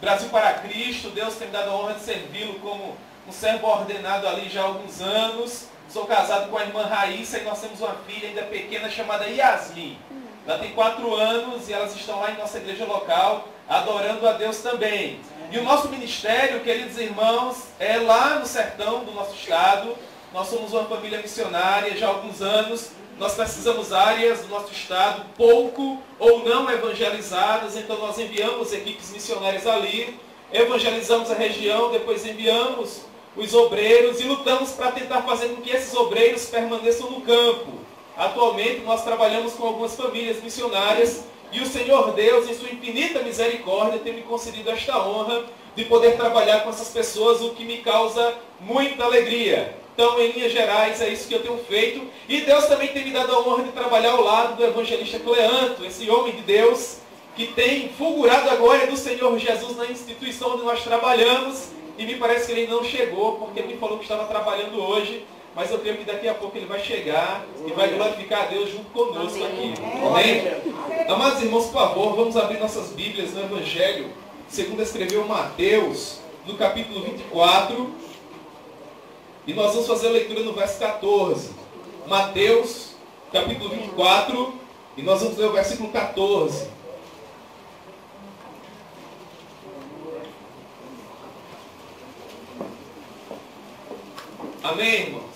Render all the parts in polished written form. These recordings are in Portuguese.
Brasil para Cristo. Deus tem me dado a honra de servi-lo como um servo ordenado ali já há alguns anos. Sou casado com a irmã Raíssa e nós temos uma filha ainda pequena chamada Yasmin. Ela tem 4 anos e elas estão lá em nossa igreja local, adorando a Deus também. E o nosso ministério, queridos irmãos, é lá no sertão do nosso estado. Nós somos uma família missionária já há alguns anos. Nós precisamos áreas do nosso estado pouco ou não evangelizadas, então nós enviamos equipes missionárias ali, evangelizamos a região, depois enviamos os obreiros e lutamos para tentar fazer com que esses obreiros permaneçam no campo. Atualmente nós trabalhamos com algumas famílias missionárias e o Senhor Deus, em sua infinita misericórdia, tem me concedido esta honra de poder trabalhar com essas pessoas, o que me causa muita alegria. Então, em linhas gerais, é isso que eu tenho feito. E Deus também tem me dado a honra de trabalhar ao lado do evangelista Cleanto, esse homem de Deus, que tem fulgurado a glória do Senhor Jesus na instituição onde nós trabalhamos. E me parece que ele não chegou, porque ele me falou que estava trabalhando hoje. Mas eu creio que daqui a pouco ele vai chegar e vai glorificar a Deus junto conosco aqui. Amém? Amados irmãos, por favor, vamos abrir nossas Bíblias no Evangelho, segundo escreveu Mateus, no capítulo 24. E nós vamos fazer a leitura no verso 14. Mateus, capítulo 24, e nós vamos ler o versículo 14. Amém, irmãos?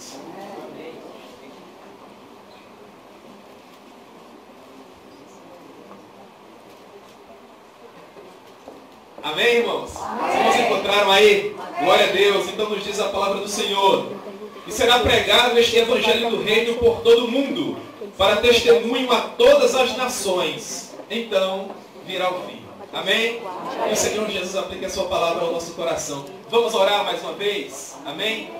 Amém, irmãos? Vocês se encontraram aí? Glória a Deus. Então nos diz a palavra do Senhor. E será pregado este evangelho do reino por todo o mundo, para testemunho a todas as nações. Então virá o fim. Amém? Que o Senhor Jesus aplique a sua palavra ao nosso coração. Vamos orar mais uma vez? Amém?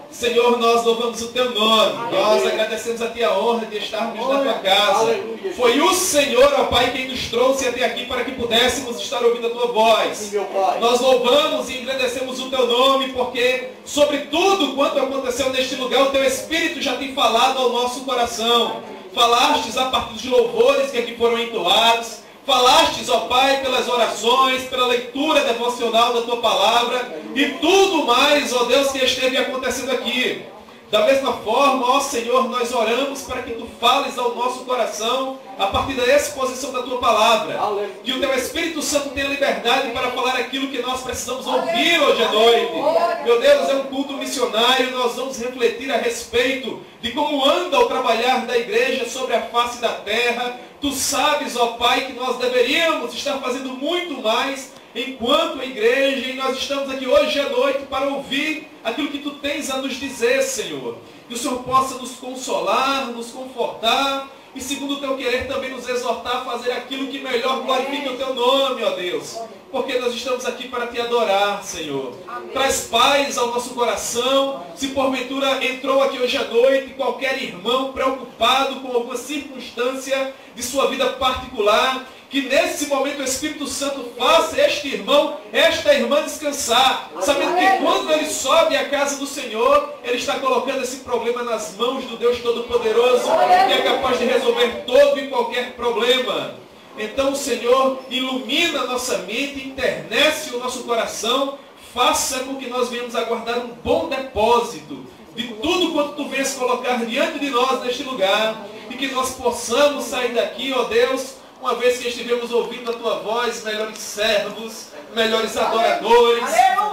Senhor, nós louvamos o Teu nome. Nós agradecemos a Ti a honra de estarmos na Tua casa. Foi o Senhor, ó Pai, quem nos trouxe até aqui para que pudéssemos estar ouvindo a Tua voz. Nós louvamos e agradecemos o Teu nome, porque sobre tudo quanto aconteceu neste lugar, o Teu Espírito já tem falado ao nosso coração. Falastes a partir dos louvores que aqui foram entoados. Falastes, ó Pai, pelas orações, pela leitura devocional da Tua palavra e tudo mais, ó Deus, que esteve acontecendo aqui. Da mesma forma, ó Senhor, nós oramos para que Tu fales ao nosso coração a partir da exposição da Tua palavra. Que o Teu Espírito Santo tenha liberdade para falar aquilo que nós precisamos ouvir hoje à noite. Meu Deus, é um culto missionário, nós vamos refletir a respeito de como anda o trabalhar da igreja sobre a face da terra. Tu sabes, ó Pai, que nós deveríamos estar fazendo muito mais enquanto igreja, e nós estamos aqui hoje à noite para ouvir aquilo que Tu tens a nos dizer, Senhor. Que o Senhor possa nos consolar, nos confortar, e segundo o Teu querer também nos exortar a fazer aquilo que melhor glorifica o Teu nome, ó Deus. Porque nós estamos aqui para Te adorar, Senhor. Amém. Traz paz ao nosso coração. Se porventura entrou aqui hoje à noite qualquer irmão preocupado com alguma circunstância de sua vida particular, que nesse momento o Espírito Santo faça este irmão, esta irmã descansar, sabendo que quando ele sobe à casa do Senhor, ele está colocando esse problema nas mãos do Deus Todo-Poderoso, que é capaz de resolver todo e qualquer problema. Então, Senhor, ilumina a nossa mente, internece o nosso coração, faça com que nós venhamos a guardar um bom depósito de tudo quanto Tu venhas colocar diante de nós neste lugar, e que nós possamos sair daqui, ó Deus, uma vez que estivemos ouvindo a Tua voz, melhores servos, melhores adoradores,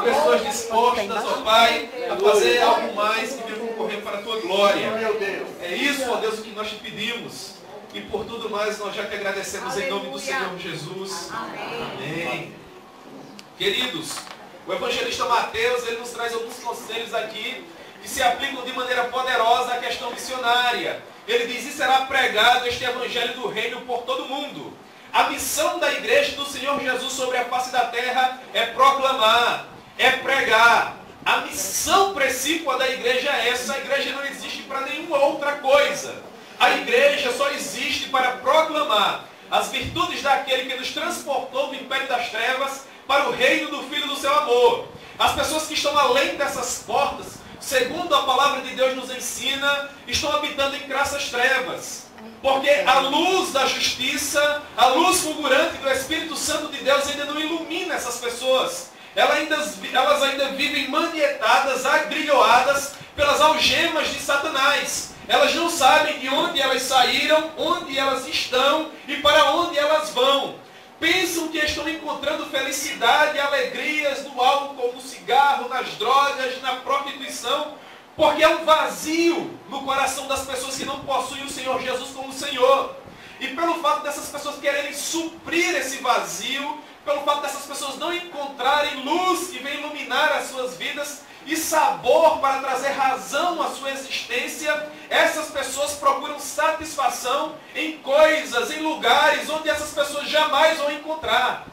pessoas dispostas, ó Pai, a fazer algo mais que venha concorrer para a Tua glória. É isso, ó Deus, o que nós Te pedimos. E por tudo mais, nós já te agradecemos em nome do Senhor Jesus. Amém. Queridos, o evangelista Mateus, ele nos traz alguns conselhos aqui que se aplicam de maneira poderosa à questão missionária. Ele diz, e será pregado este evangelho do reino por todo mundo. A missão da igreja do Senhor Jesus sobre a face da terra é proclamar, é pregar. A missão principal da igreja é essa. A igreja não existe para nenhuma outra coisa. A igreja só existe para proclamar as virtudes daquele que nos transportou do império das trevas para o reino do Filho do seu amor. As pessoas que estão além dessas portas, segundo a palavra de Deus nos ensina, estão habitando em crassas trevas. Porque a luz da justiça, a luz fulgurante do Espírito Santo de Deus ainda não ilumina essas pessoas. Elas ainda vivem manietadas, agrilhoadas pelas algemas de Satanás. Elas não sabem de onde elas saíram, onde elas estão e para onde elas vão. Pensam que estão encontrando felicidade e alegrias no álcool, no cigarro, nas drogas, na prostituição, porque é um vazio no coração das pessoas que não possuem o Senhor Jesus como Senhor. E pelo fato dessas pessoas quererem suprir esse vazio, pelo fato dessas pessoas não encontrarem luz que venha iluminar as suas vidas e sabor para trazer razão à sua existência, essas pessoas procuram satisfação em coisas, em lugares onde essas pessoas jamais vão encontrar.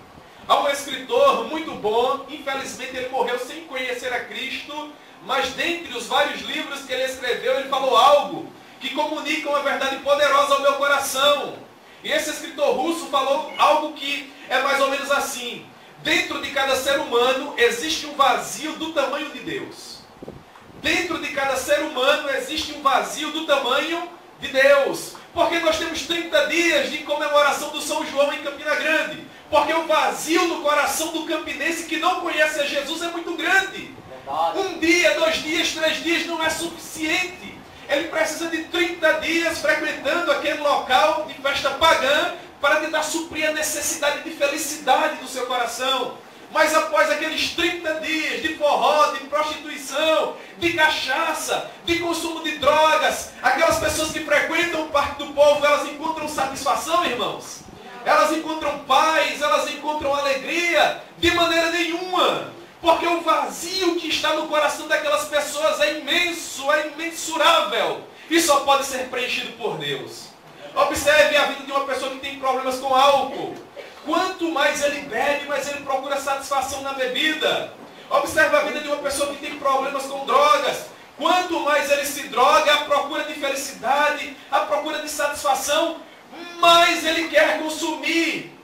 Há um escritor muito bom, infelizmente ele morreu sem conhecer a Cristo, mas dentre os vários livros que ele escreveu, ele falou algo que comunica uma verdade poderosa ao meu coração. E esse escritor russo falou algo que é mais ou menos assim: dentro de cada ser humano existe um vazio do tamanho de Deus. Dentro de cada ser humano existe um vazio do tamanho de Deus. Porque nós temos 30 dias de comemoração do São João em Campina Grande. Porque o vazio no coração do campinense que não conhece a Jesus é muito grande. Um dia, 2 dias, 3 dias não é suficiente. Ele precisa de 30 dias frequentando aquele local de festa pagã para tentar suprir a necessidade de felicidade do seu coração. Mas após aqueles 30 dias de forró, de prostituição, de cachaça, de consumo de drogas, aquelas pessoas que frequentam o Parque do Povo, elas encontram satisfação, irmãos? Elas encontram paz, elas encontram alegria? De maneira nenhuma. Porque o vazio que está no coração daquelas pessoas é imenso, é imensurável. E só pode ser preenchido por Deus. Observe a vida de uma pessoa que tem problemas com álcool. Quanto mais ele bebe, mais ele procura satisfação na bebida. Observe a vida de uma pessoa que tem problemas com drogas. Quanto mais ele se droga, a procura de felicidade, a procura de satisfação, mais ele quer consumir.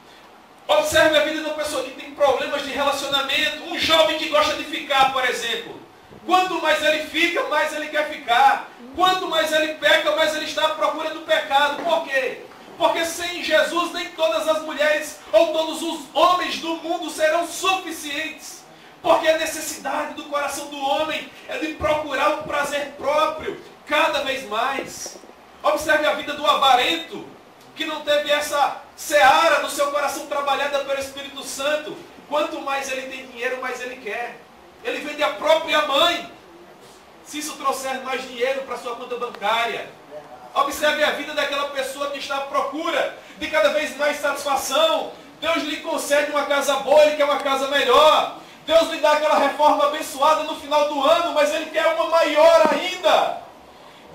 Observe a vida de uma pessoa que tem problemas de relacionamento. Um jovem que gosta de ficar, por exemplo. Quanto mais ele fica, mais ele quer ficar. Quanto mais ele peca, mais ele está à procura do pecado. Por quê? Porque sem Jesus nem todas as mulheres ou todos os homens do mundo serão suficientes. Porque a necessidade do coração do homem é de procurar um prazer próprio cada vez mais. Observe a vida do avarento, que não teve essa seara no seu coração trabalhada pelo Espírito Santo. Quanto mais ele tem dinheiro, mais ele quer. Ele vende a própria mãe, se isso trouxer mais dinheiro para sua conta bancária. Observe a vida daquela pessoa que está à procura de cada vez mais satisfação. Deus lhe concede uma casa boa, ele quer uma casa melhor. Deus lhe dá aquela reforma abençoada no final do ano, mas ele quer uma maior ainda.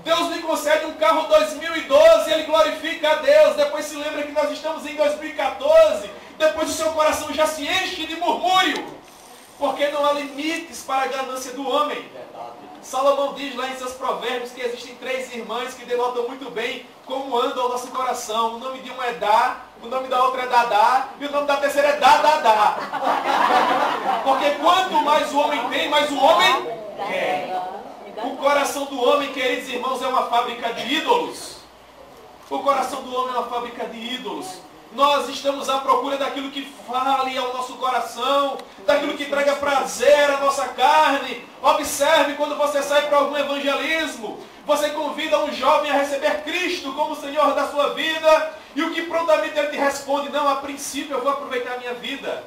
Deus lhe concede um carro 2012, ele glorifica a Deus. Depois se lembra que nós estamos em 2014. Depois o seu coração já se enche de murmúrio. Porque não há limites para a ganância do homem. Salomão diz lá em seus provérbios que existem 3 irmãs que denotam muito bem como anda o nosso coração. O nome de uma é Dá, o nome da outra é Dadá, e o nome da terceira é Dadadá. Porque quanto mais o homem tem, mais o homem quer. O coração do homem, queridos irmãos, é uma fábrica de ídolos. O coração do homem é uma fábrica de ídolos. Nós estamos à procura daquilo que fale ao nosso coração, daquilo que traga prazer à nossa carne. Observe quando você sai para algum evangelismo, você convida um jovem a receber Cristo como Senhor da sua vida, e o que prontamente ele te responde: não, a princípio eu vou aproveitar a minha vida.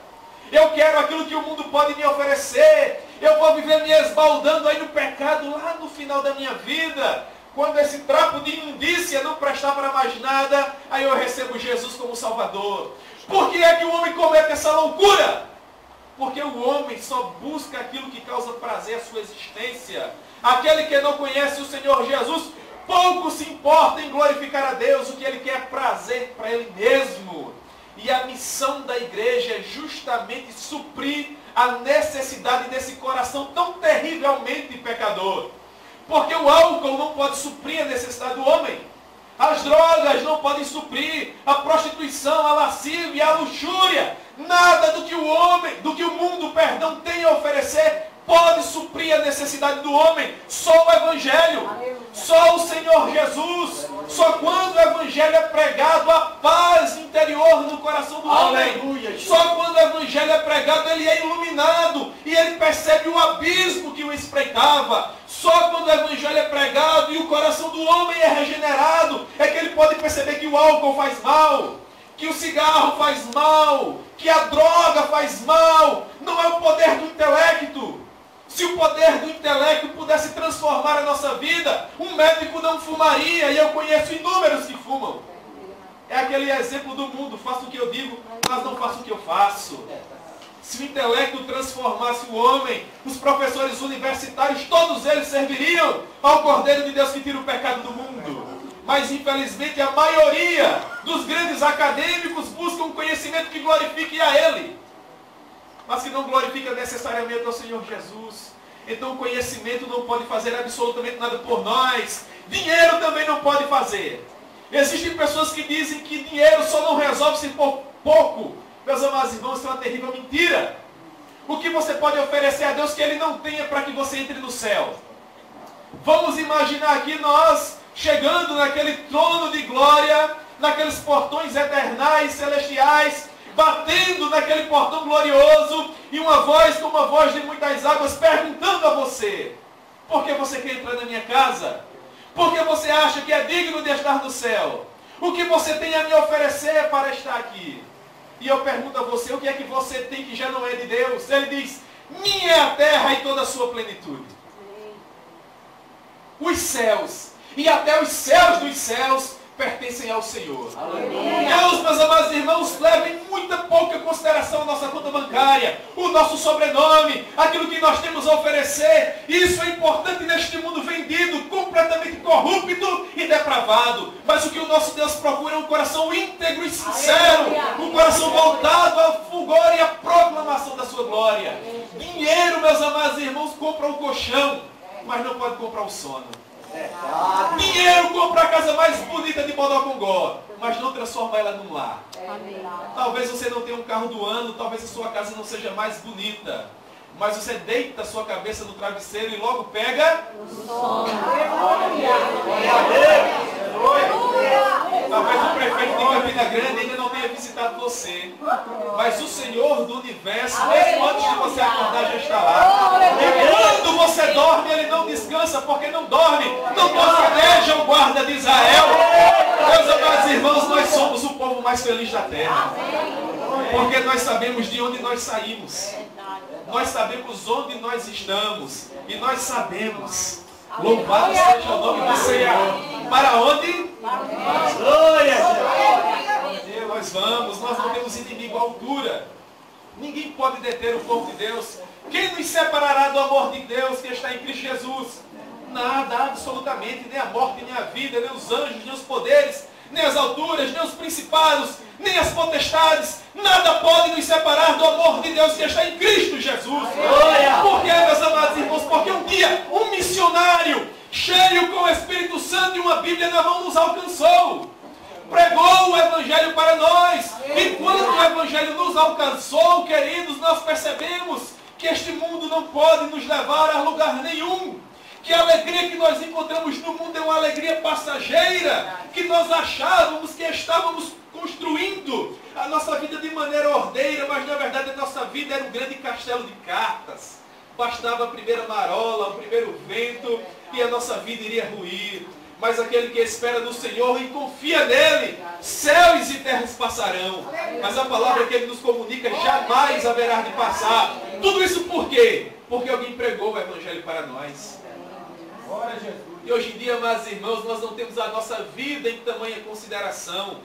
Eu quero aquilo que o mundo pode me oferecer. Eu vou viver me esbaldando aí no pecado lá no final da minha vida. Quando esse trapo de imundícia não prestar para mais nada, aí eu recebo Jesus como Salvador. Por que é que o homem comete essa loucura? Porque o homem só busca aquilo que causa prazer à sua existência. Aquele que não conhece o Senhor Jesus, pouco se importa em glorificar a Deus. O que ele quer é prazer para ele mesmo. E a missão da igreja é justamente suprir a necessidade desse coração tão terrivelmente pecador. Porque o álcool não pode suprir a necessidade do homem. As drogas não podem suprir. A prostituição, a lascívia, a luxúria. Nada do que o homem, do que o mundo, tem a oferecer pode suprir a necessidade do homem? Só o Evangelho. Só o Senhor Jesus. Só quando o Evangelho é pregado, a paz interior no coração do homem. Só quando o Evangelho é pregado, ele é iluminado. E ele percebe o abismo que o espreitava. Só quando o Evangelho é pregado e o coração do homem é regenerado, é que ele pode perceber que o álcool faz mal, que o cigarro faz mal, que a droga faz mal. Não é o poder do intelecto. Se o poder do intelecto pudesse transformar a nossa vida, um médico não fumaria, e eu conheço inúmeros que fumam. É aquele exemplo do mundo: faço o que eu digo, mas não faço o que eu faço. Se o intelecto transformasse o homem, os professores universitários, todos eles serviriam ao Cordeiro de Deus que tira o pecado do mundo. Mas, infelizmente, a maioria dos grandes acadêmicos buscam um conhecimento que glorifique a Ele, mas que não glorifica necessariamente ao Senhor Jesus. Então o conhecimento não pode fazer absolutamente nada por nós. Dinheiro também não pode fazer. Existem pessoas que dizem que dinheiro só não resolve se for pouco. Meus amados irmãos, isso é uma terrível mentira. O que você pode oferecer a Deus que Ele não tenha para que você entre no céu? Vamos imaginar aqui nós chegando naquele trono de glória, naqueles portões eternais, celestiais, batendo naquele portão glorioso, e uma voz como a voz de muitas águas perguntando a você: por que você quer entrar na minha casa? Por que você acha que é digno de estar no céu? O que você tem a me oferecer para estar aqui? E eu pergunto a você: o que é que você tem que já não é de Deus? Ele diz: minha é a terra e toda a sua plenitude. Os céus, e até os céus dos céus, pertencem ao Senhor. Deus, meus amados irmãos, levem muita pouca consideração a nossa conta bancária, o nosso sobrenome, aquilo que nós temos a oferecer. Isso é importante neste mundo vendido, completamente corrupto e depravado. Mas o que o nosso Deus procura é um coração íntegro e sincero, um coração voltado ao fulgor e à proclamação da sua glória. Dinheiro, meus amados irmãos, compra o colchão, mas não pode comprar o sono. Dinheiro compra a casa mais bonita de Bodocongó, mas não transforma ela num lar. Talvez você não tenha um carro do ano, talvez a sua casa não seja mais bonita, mas você deita a sua cabeça no travesseiro e logo pega o sono. Talvez o prefeito de Campina Grande ainda não tenha visitado você, mas o Senhor do Universo, mesmo antes de você acordar, já está lá. E quando você dorme, Ele não descansa, porque não dorme, não bosqueja o guarda de Israel. Meus amados irmãos, nós somos o povo mais feliz da terra, porque nós sabemos de onde nós saímos, nós sabemos onde nós estamos, e nós sabemos, louvado seja o nome do Senhor, para onde? Nós vamos, nós não temos inimigo à altura. Ninguém pode deter o fogo de Deus. Quem nos separará do amor de Deus que está em Cristo Jesus? Nada, absolutamente, nem a morte, nem a vida, nem os anjos, nem os poderes, nem as alturas, nem os principados, nem as potestades. Nada pode nos separar do amor de Deus que está em Cristo Jesus. Por que, meus amados irmãos? Porque um dia um missionário cheio com o Espírito Santo e uma Bíblia na mão nos alcançou. Pregou o Evangelho para nós. E quando o Evangelho nos alcançou, queridos, nós percebemos que este mundo não pode nos levar a lugar nenhum. Que a alegria que nós encontramos no mundo é uma alegria passageira. Que nós achávamos que estávamos construindo a nossa vida de maneira ordeira, mas na verdade a nossa vida era um grande castelo de cartas. Bastava a primeira marola, o primeiro vento, e a nossa vida iria ruir. Mas aquele que espera no Senhor e confia nele, céus e terras passarão, mas a palavra que ele nos comunica jamais haverá de passar. Tudo isso por quê? Porque alguém pregou o Evangelho para nós. E hoje em dia, meus irmãos, nós não temos a nossa vida em tamanha consideração,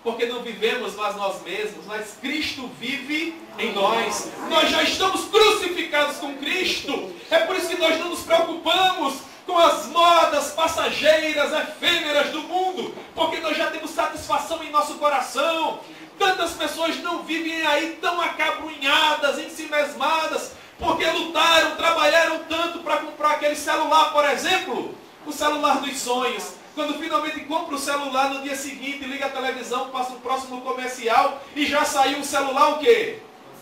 porque não vivemos mais nós mesmos, mas Cristo vive em nós. Nós já estamos crucificados com Cristo. É por isso que nós não nos preocupamos com as modas passageiras, efêmeras do mundo, porque nós já temos satisfação em nosso coração. Tantas pessoas não vivem aí tão acabrunhadas, ensimesmadas, porque lutaram, trabalharam tanto para comprar aquele celular, por exemplo, o celular dos sonhos. Quando finalmente compra o celular, no dia seguinte liga a televisão, passa o próximo comercial e já saiu o celular o quê?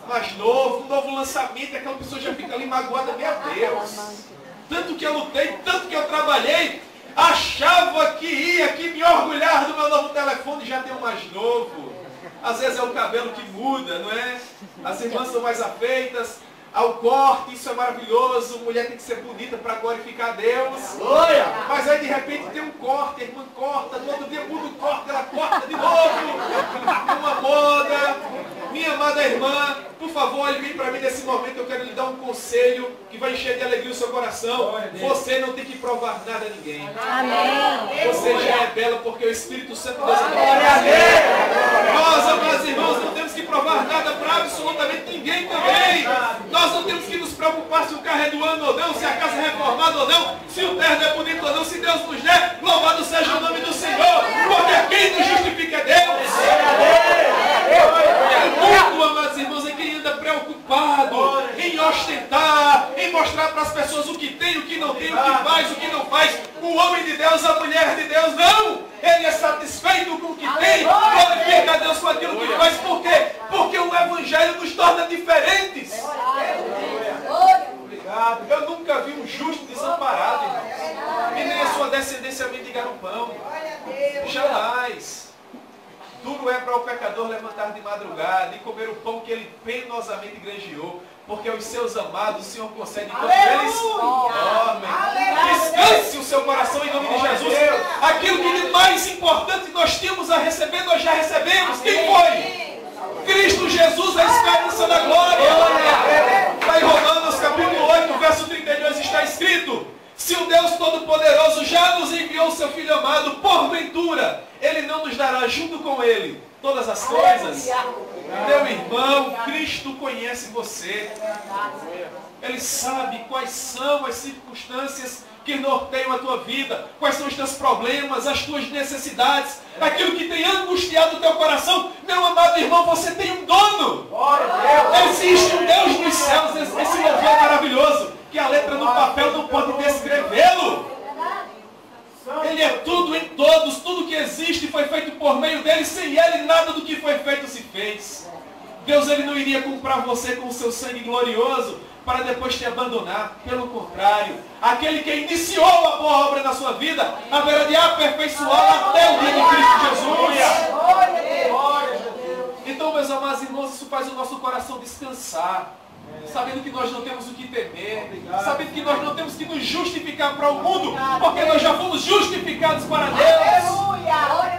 mais novo, um novo lançamento, aquela pessoa já fica ali magoada, meu Deus. Tanto que eu lutei, tanto que eu trabalhei, achava que ia aqui me orgulhar do meu novo telefone e já tem um mais novo. Às vezes é o cabelo que muda, não é? As irmãs são mais afeitas, ao corte, isso é maravilhoso, mulher tem que ser bonita para glorificar a Deus. Mas aí de repente tem um corte, a irmã corta, no outro dia muda o corte, ela corta de novo, uma moda. Minha amada irmã, por favor, olhe bem para mim nesse momento, eu quero lhe dar um conselho que vai encher de alegria o seu coração. Você não tem que provar nada a ninguém. Amém. Você já é bela porque o Espírito Santo de Deus é. Nós, amados irmãos, não temos que provar nada para absolutamente ninguém também. Nós não temos que nos preocupar se o carro é do ano ou não, se a casa é reformada ou não, se o terno é bonito ou não, se Deus nos der, louvado seja o nome do Senhor, porque quem nos justifica é Deus. Muito, amados irmãos, é quem anda preocupado em ostentar, em mostrar para as pessoas o que tem, o que não tem, o que faz, o que não faz. O homem de Deus, a mulher de Deus, não! Ele é satisfeito com o que tem, glorifica a Deus com aquilo que faz. Por quê? Porque o Evangelho nos torna diferentes. Eu nunca vi um justo desamparado, irmão. E nem a sua descendência mendigar um pão. Jamais. Tudo é para o pecador levantar de madrugada e comer o pão que ele penosamente granjeou, porque os seus amados o Senhor concede enquanto eles dormem. Descanse o seu coração em nome de Jesus. Aquilo que de mais importante nós tínhamos a receber, nós já recebemos. Quem foi? Cristo Jesus, a esperança da glória. Lá em Romanos capítulo 8, verso 32 está escrito: se o Deus Todo-Poderoso já nos enviou o seu Filho amado, porventura, Ele não nos dará junto com Ele todas as coisas? Meu irmão, Cristo conhece você. Ele sabe quais são as circunstâncias que norteiam a tua vida, quais são os teus problemas, as tuas necessidades, aquilo que tem angustiado o teu coração. Meu amado irmão, você tem um dono. Existe um Deus nos céus, esse louvor é maravilhoso, que a letra no papel não pode descrevê-lo. Ele é tudo em todos, tudo que existe foi feito por meio dele, sem ele nada do que foi feito se fez. Deus, ele não iria comprar você com o seu sangue glorioso para depois te abandonar. Pelo contrário, aquele que iniciou a boa obra na sua vida haverá de aperfeiçoá-la até o dia de Cristo Jesus. Então, meus amados irmãos, isso faz o nosso coração descansar, sabendo que nós não temos o que temer, sabendo que nós não temos que nos justificar para o mundo, porque nós já fomos justificados para Deus.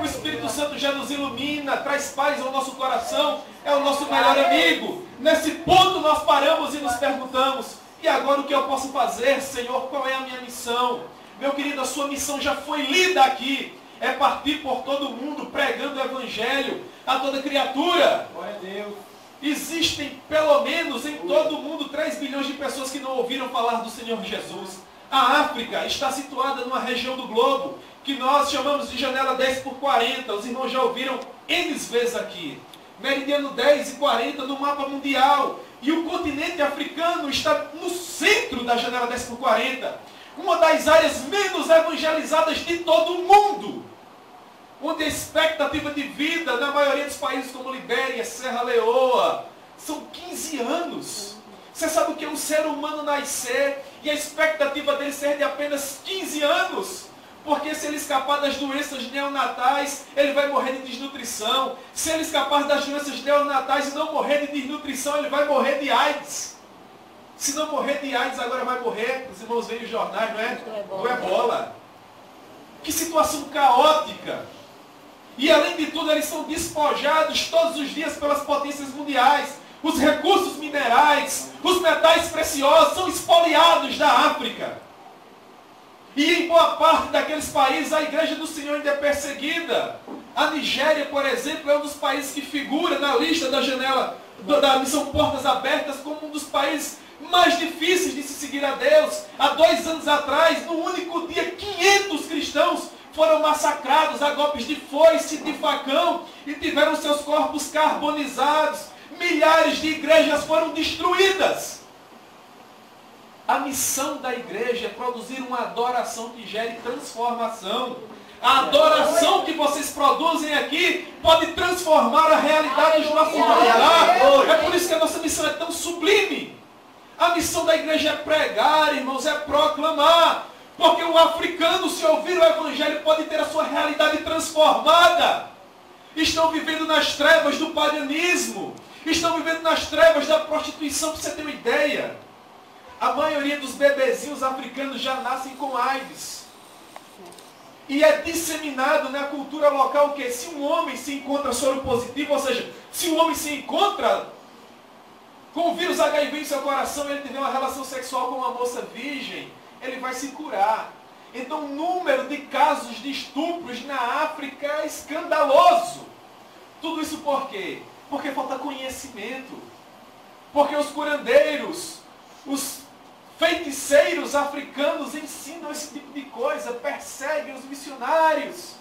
O Espírito Santo já nos ilumina, traz paz ao nosso coração, é o nosso melhor amigo. Nesse ponto nós paramos e nos perguntamos: e agora o que eu posso fazer, Senhor? Qual é a minha missão? Meu querido, a sua missão já foi lida aqui. É partir por todo mundo, pregando o Evangelho a toda criatura. Glória a Deus. Existem, pelo menos, em todo o mundo, 3 bilhões de pessoas que não ouviram falar do Senhor Jesus. A África está situada numa região do globo que nós chamamos de janela 10 por 40. Os irmãos já ouviram N vezes aqui. Meridiano 10 e 40 no mapa mundial. E o continente africano está no centro da janela 10 por 40. Uma das áreas menos evangelizadas de todo o mundo. Onde a expectativa de vida na maioria dos países como Libéria, Serra Leoa, são 15 anos. Você sabe o que é um ser humano nascer e a expectativa dele ser de apenas 15 anos? Porque se ele escapar das doenças neonatais, ele vai morrer de desnutrição. Se ele escapar das doenças neonatais e não morrer de desnutrição, ele vai morrer de AIDS. Se não morrer de AIDS, agora vai morrer, os irmãos veem os jornais, não é? Do ebola. Que situação caótica. E além de tudo, eles são despojados todos os dias pelas potências mundiais. Os recursos minerais, os metais preciosos são espoliados da África. E em boa parte daqueles países a igreja do Senhor ainda é perseguida. A Nigéria, por exemplo, é um dos países que figura na lista da janela da missão Portas Abertas como um dos países mais difíceis de se seguir a Deus. Há 2 anos atrás, no único dia, 500 cristãos foram massacrados a golpes de foice, de facão, e tiveram seus corpos carbonizados. Milhares de igrejas foram destruídas. A missão da igreja é produzir uma adoração que gere transformação. A adoração que vocês produzem aqui pode transformar a realidade dos nossos lugares. É por isso que a nossa missão é tão sublime. A missão da igreja é pregar, irmãos, é proclamar. Porque o africano, se ouvir o evangelho, pode ter a sua realidade transformada. Estão vivendo nas trevas do paganismo. Estão vivendo nas trevas da prostituição, para você ter uma ideia. A maioria dos bebezinhos africanos já nascem com AIDS. E é disseminado na cultura local que se um homem se encontra soro positivo, ou seja, se um homem se encontra com o vírus HIV em seu coração, ele tiver uma relação sexual com uma moça virgem, ele vai se curar. Então o número de casos de estupros na África é escandaloso. Tudo isso por quê? Porque falta conhecimento. Porque os curandeiros, os feiticeiros africanos ensinam esse tipo de coisa, perseguem os missionários.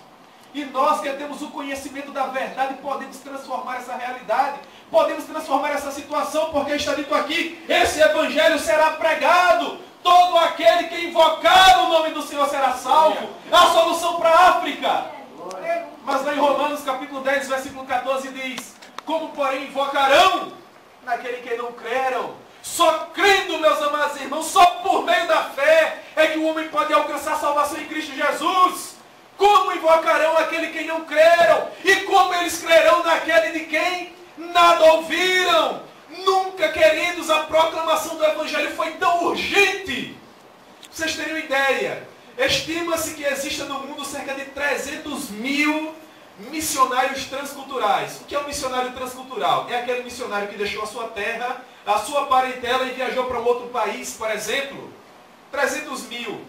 E nós que temos o conhecimento da verdade podemos transformar essa realidade, podemos transformar essa situação, porque está dito aqui, esse evangelho será pregado, todo aquele que invocar o nome do Senhor será salvo. É a solução para a África. Mas lá em Romanos capítulo 10, versículo 14 diz, como porém invocarão naquele que não creram? Só crendo, meus amados irmãos, só por meio da fé é que o homem pode alcançar a salvação em Cristo Jesus. Como invocarão aquele que não creram? E como eles crerão naquele de quem nada ouviram? Nunca, queridos, a proclamação do Evangelho foi tão urgente. Pra vocês terem uma ideia, estima-se que exista no mundo cerca de 300 mil missionários transculturais. O que é um missionário transcultural? É aquele missionário que deixou a sua terra, a sua parentela e viajou para um outro país, por exemplo. 300 mil.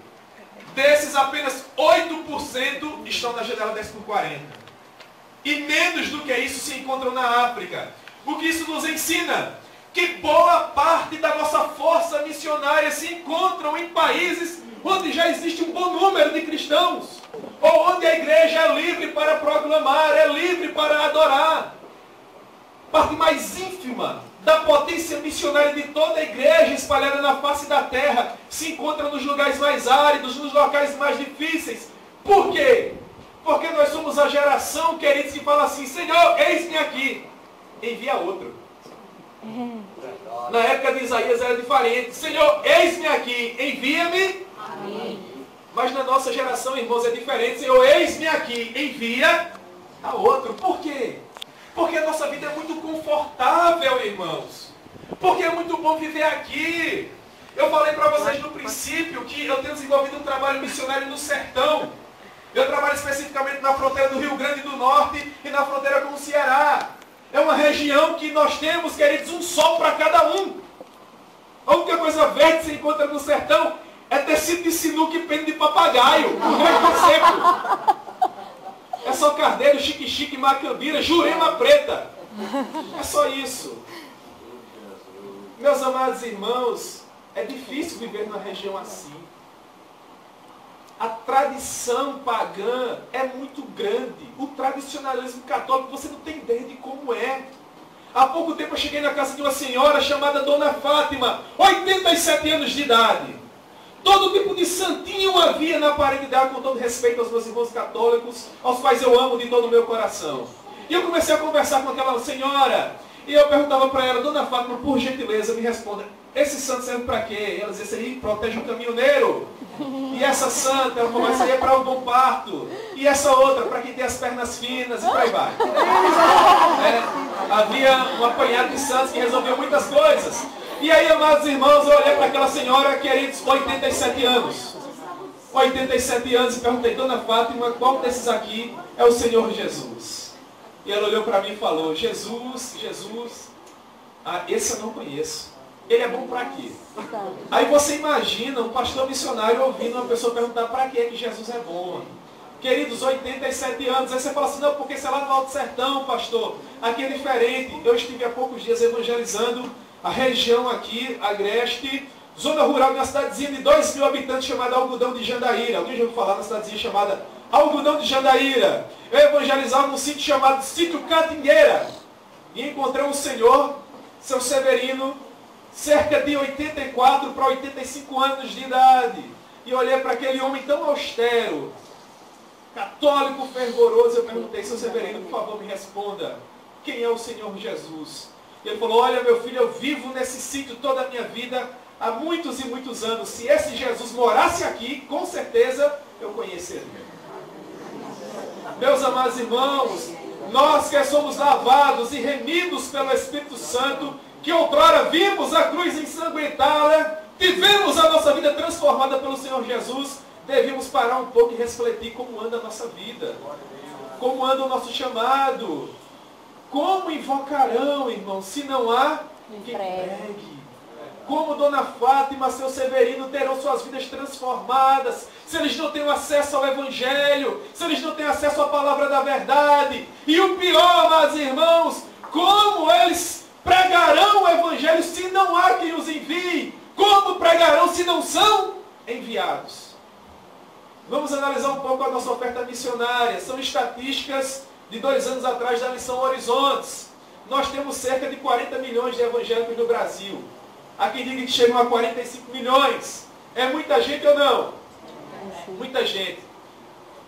Desses, apenas 8% estão na janela 10 por 40. E menos do que isso se encontram na África. O que isso nos ensina? Que boa parte da nossa força missionária se encontram em países onde já existe um bom número de cristãos. Ou onde a igreja é livre para proclamar, é livre para adorar. Parte mais ínfima da potência missionária de toda a igreja espalhada na face da terra se encontra nos lugares mais áridos, nos locais mais difíceis. Por quê? Porque nós somos a geração, queridos, que fala assim, Senhor, eis-me aqui, envia outro. Na época de Isaías era diferente, Senhor, eis-me aqui, envia-me. Mas na nossa geração, irmãos, é diferente, Senhor, eis-me aqui, envia a outro. Por quê? Porque a nossa vida é muito confortável, irmãos. Porque é muito bom viver aqui. Eu falei para vocês no princípio que eu tenho desenvolvido um trabalho missionário no sertão. Eu trabalho especificamente na fronteira do Rio Grande do Norte e na fronteira com o Ceará. É uma região que nós temos, queridos, um sol para cada um. A única coisa verde que se encontra no sertão é tecido de sinuca e pena de papagaio. O resto é seco. É só carneiro, chique-chique, macambira, jurema preta. É só isso. Meus amados irmãos, é difícil viver numa região assim. A tradição pagã é muito grande. O tradicionalismo católico, você não tem ideia de como é. Há pouco tempo eu cheguei na casa de uma senhora chamada Dona Fátima, 87 anos de idade. Todo tipo de santinho havia na parede dela, com todo respeito aos meus irmãos católicos, aos quais eu amo de todo o meu coração. E eu comecei a conversar com aquela senhora, e eu perguntava para ela, Dona Fátima, por gentileza, me responda, esse santo serve para quê? E ela dizia assim, protege o caminhoneiro. E essa santa, ela falou, essa aí é para o bom parto. E essa outra, para quem tem as pernas finas, e por aí vai. Havia um apanhado de santos que resolveu muitas coisas. E aí, amados irmãos, eu olhei para aquela senhora, queridos, 87 anos. 87 anos, e perguntei, Dona Fátima, qual desses aqui é o Senhor Jesus? E ela olhou para mim e falou, Jesus, esse eu não conheço. Ele é bom para quê? Aí você imagina um pastor missionário ouvindo uma pessoa perguntar para que é que Jesus é bom. Queridos, 87 anos, aí você fala assim, não, porque sei lá no Alto Sertão, pastor, aqui é diferente. Eu estive há poucos dias evangelizando a região aqui, Agreste, zona rural de uma cidadezinha de 2 mil habitantes chamada Algodão de Jandaíra. Alguém já ouviu falar na cidadezinha chamada Algodão de Jandaíra? Eu evangelizava num sítio chamado Sítio Catingueira. E encontrei um senhor, seu Severino, cerca de 84 para 85 anos de idade. E olhei para aquele homem tão austero, católico fervoroso, eu perguntei, seu Severino, por favor, me responda, quem é o Senhor Jesus? E ele falou, olha, meu filho, eu vivo nesse sítio toda a minha vida, há muitos e muitos anos. Se esse Jesus morasse aqui, com certeza eu conheceria. Meus amados irmãos, nós que somos lavados e remidos pelo Espírito Santo, que outrora vimos a cruz ensanguentada, tivemos a nossa vida transformada pelo Senhor Jesus, devemos parar um pouco e refletir como anda a nossa vida, como anda o nosso chamado. Como invocarão, irmãos, se não há quem pregue? Como Dona Fátima, seu Severino terão suas vidas transformadas, se eles não têm acesso ao Evangelho, se eles não têm acesso à palavra da verdade? E o pior, amados irmãos, como eles pregarão o Evangelho se não há quem os envie? Como pregarão se não são enviados? Vamos analisar um pouco a nossa oferta missionária. São estatísticas de 2 anos atrás da Missão Horizontes. Nós temos cerca de 40 milhões de evangélicos no Brasil. Há quem diga que chegam a 45 milhões. É muita gente ou não? Muita gente.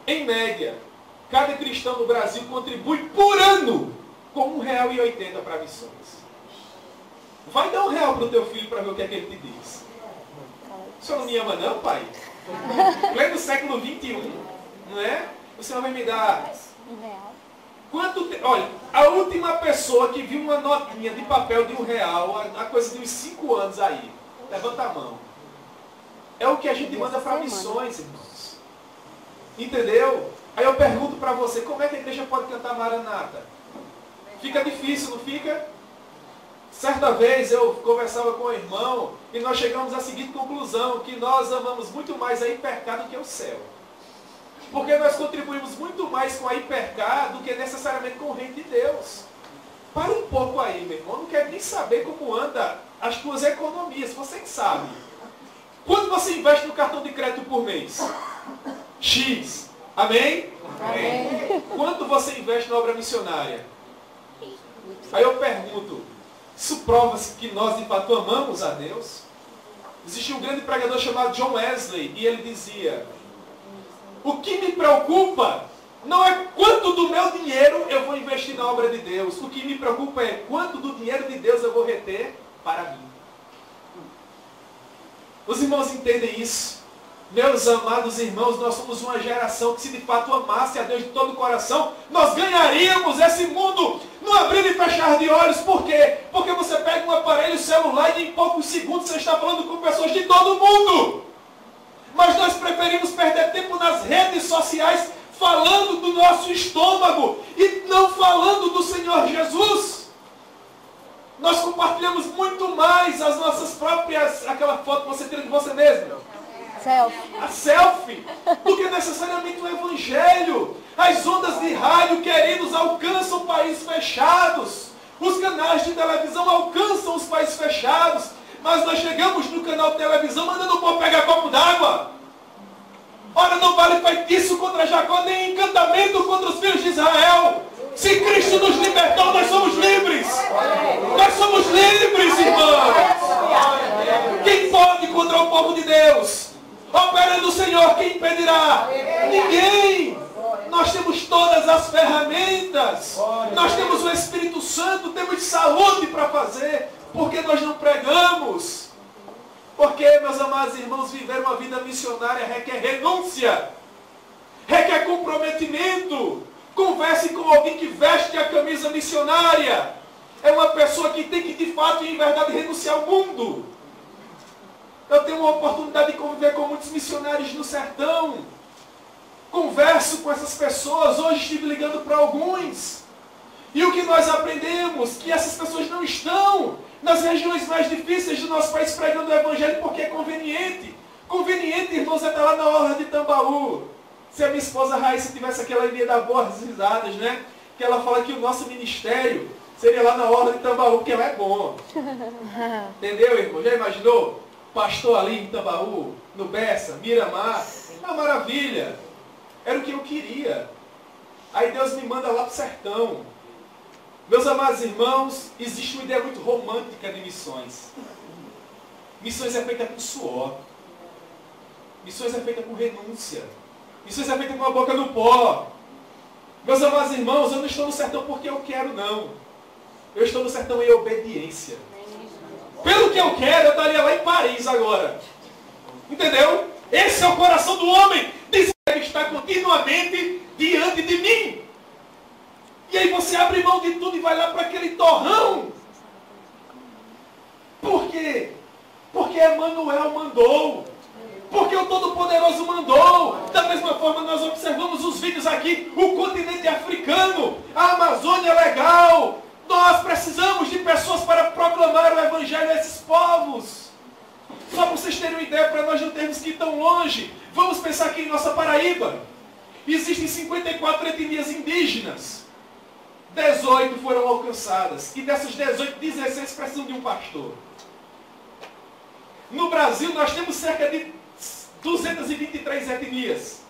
Em média, cada cristão no Brasil contribui por ano com R$1,80 para missões. Vai dar R$1 para o teu filho para ver o que é que ele te diz. O senhor não me ama não, pai? Pleno século XXI, não é? O senhor vai me dar... Olha, a última pessoa que viu uma notinha de papel de R$1, a coisa de uns 5 anos aí, levanta a mão. É o que a gente manda para missões, irmãos. Entendeu? Aí eu pergunto para você, como é que a igreja pode cantar Maranata? Fica difícil, não fica? Certa vez eu conversava com o irmão e nós chegamos à seguinte conclusão, que nós amamos muito mais a Hipercar do que o céu. Porque nós contribuímos muito mais com a Hipercar do que necessariamente com o reino de Deus. Para um pouco aí, meu irmão. Eu não quero nem saber como anda as tuas economias. Você que sabe. Quanto você investe no cartão de crédito por mês? X. Amém? Amém. Quanto você investe na obra missionária? Aí eu pergunto, isso prova que nós de fato amamos a Deus? Existia um grande pregador chamado John Wesley e ele dizia... O que me preocupa não é quanto do meu dinheiro eu vou investir na obra de Deus. O que me preocupa é quanto do dinheiro de Deus eu vou reter para mim. Os irmãos entendem isso? Meus amados irmãos, nós somos uma geração que se de fato amasse a Deus de todo o coração, nós ganharíamos esse mundo no abrir e fechar de olhos. Por quê? Porque você pega um aparelho celular e em poucos segundos você está falando com pessoas de todo o mundo. Mas nós preferimos perder tempo nas redes sociais falando do nosso estômago e não falando do Senhor Jesus. Nós compartilhamos muito mais as nossas próprias, aquela foto que você tira de você mesmo. Selfie. A selfie, do que necessariamente o Evangelho. As ondas de rádio, queridos, alcançam países fechados. Os canais de televisão alcançam os países fechados. Mas nós chegamos no canal de televisão mandando o povo pegar copo d'água. Ora, não vale feitiço contra Jacó, nem encantamento contra os filhos de Israel. Se Cristo nos libertou, nós somos livres. Nós somos livres, irmãos. Quem pode contra o povo de Deus? Operando o Senhor, quem impedirá? Ninguém. Nós temos todas as ferramentas. Nós temos o Espírito Santo, temos saúde para fazer. Por que nós não pregamos? Porque, meus amados irmãos, viver uma vida missionária requer renúncia, requer comprometimento. Converse com alguém que veste a camisa missionária. É uma pessoa que tem que, de fato e em verdade, renunciar ao mundo. Eu tenho uma oportunidade de conviver com muitos missionários no sertão. Converso com essas pessoas. Hoje estive ligando para alguns. E o que nós aprendemos? Que essas pessoas não estão nas regiões mais difíceis do nosso país pregando o Evangelho porque é conveniente. Conveniente, irmãos, é estar lá na orla de Tambaú. Se a minha esposa Raíssa tivesse aquela ideia da boas risadas, né? Que ela fala que o nosso ministério seria lá na orla de Tambaú, porque ela é bom. Entendeu, irmão? Já imaginou? Pastor ali em Tambaú, no Bessa, Miramar. É uma maravilha. Era o que eu queria. Aí Deus me manda lá para o sertão. Meus amados irmãos, existe uma ideia muito romântica de missões. Missões é feita com suor. Missões é feita com renúncia. Isso é feito com a boca no pó. Meus amados irmãos, eu não estou no sertão porque eu quero, não. Eu estou no sertão em obediência. Pelo que eu quero, eu estaria lá em Paris agora. Entendeu? Esse é o coração do homem. Deus está continuamente diante de mim. E aí você abre mão de tudo e vai lá para aquele torrão. Por quê? Porque Emmanuel mandou. Porque o Todo-Poderoso mandou. Da mesma forma nós observamos os vídeos aqui. O continente africano. A Amazônia é legal. Nós precisamos de pessoas para proclamar o Evangelho a esses povos. Só para vocês terem uma ideia, para nós não termos que ir tão longe. Vamos pensar aqui em nossa Paraíba. Existem 54 etnias indígenas. 18 foram alcançadas. E dessas 18, 16 precisam de um pastor. No Brasil, nós temos cerca de 223 etnias.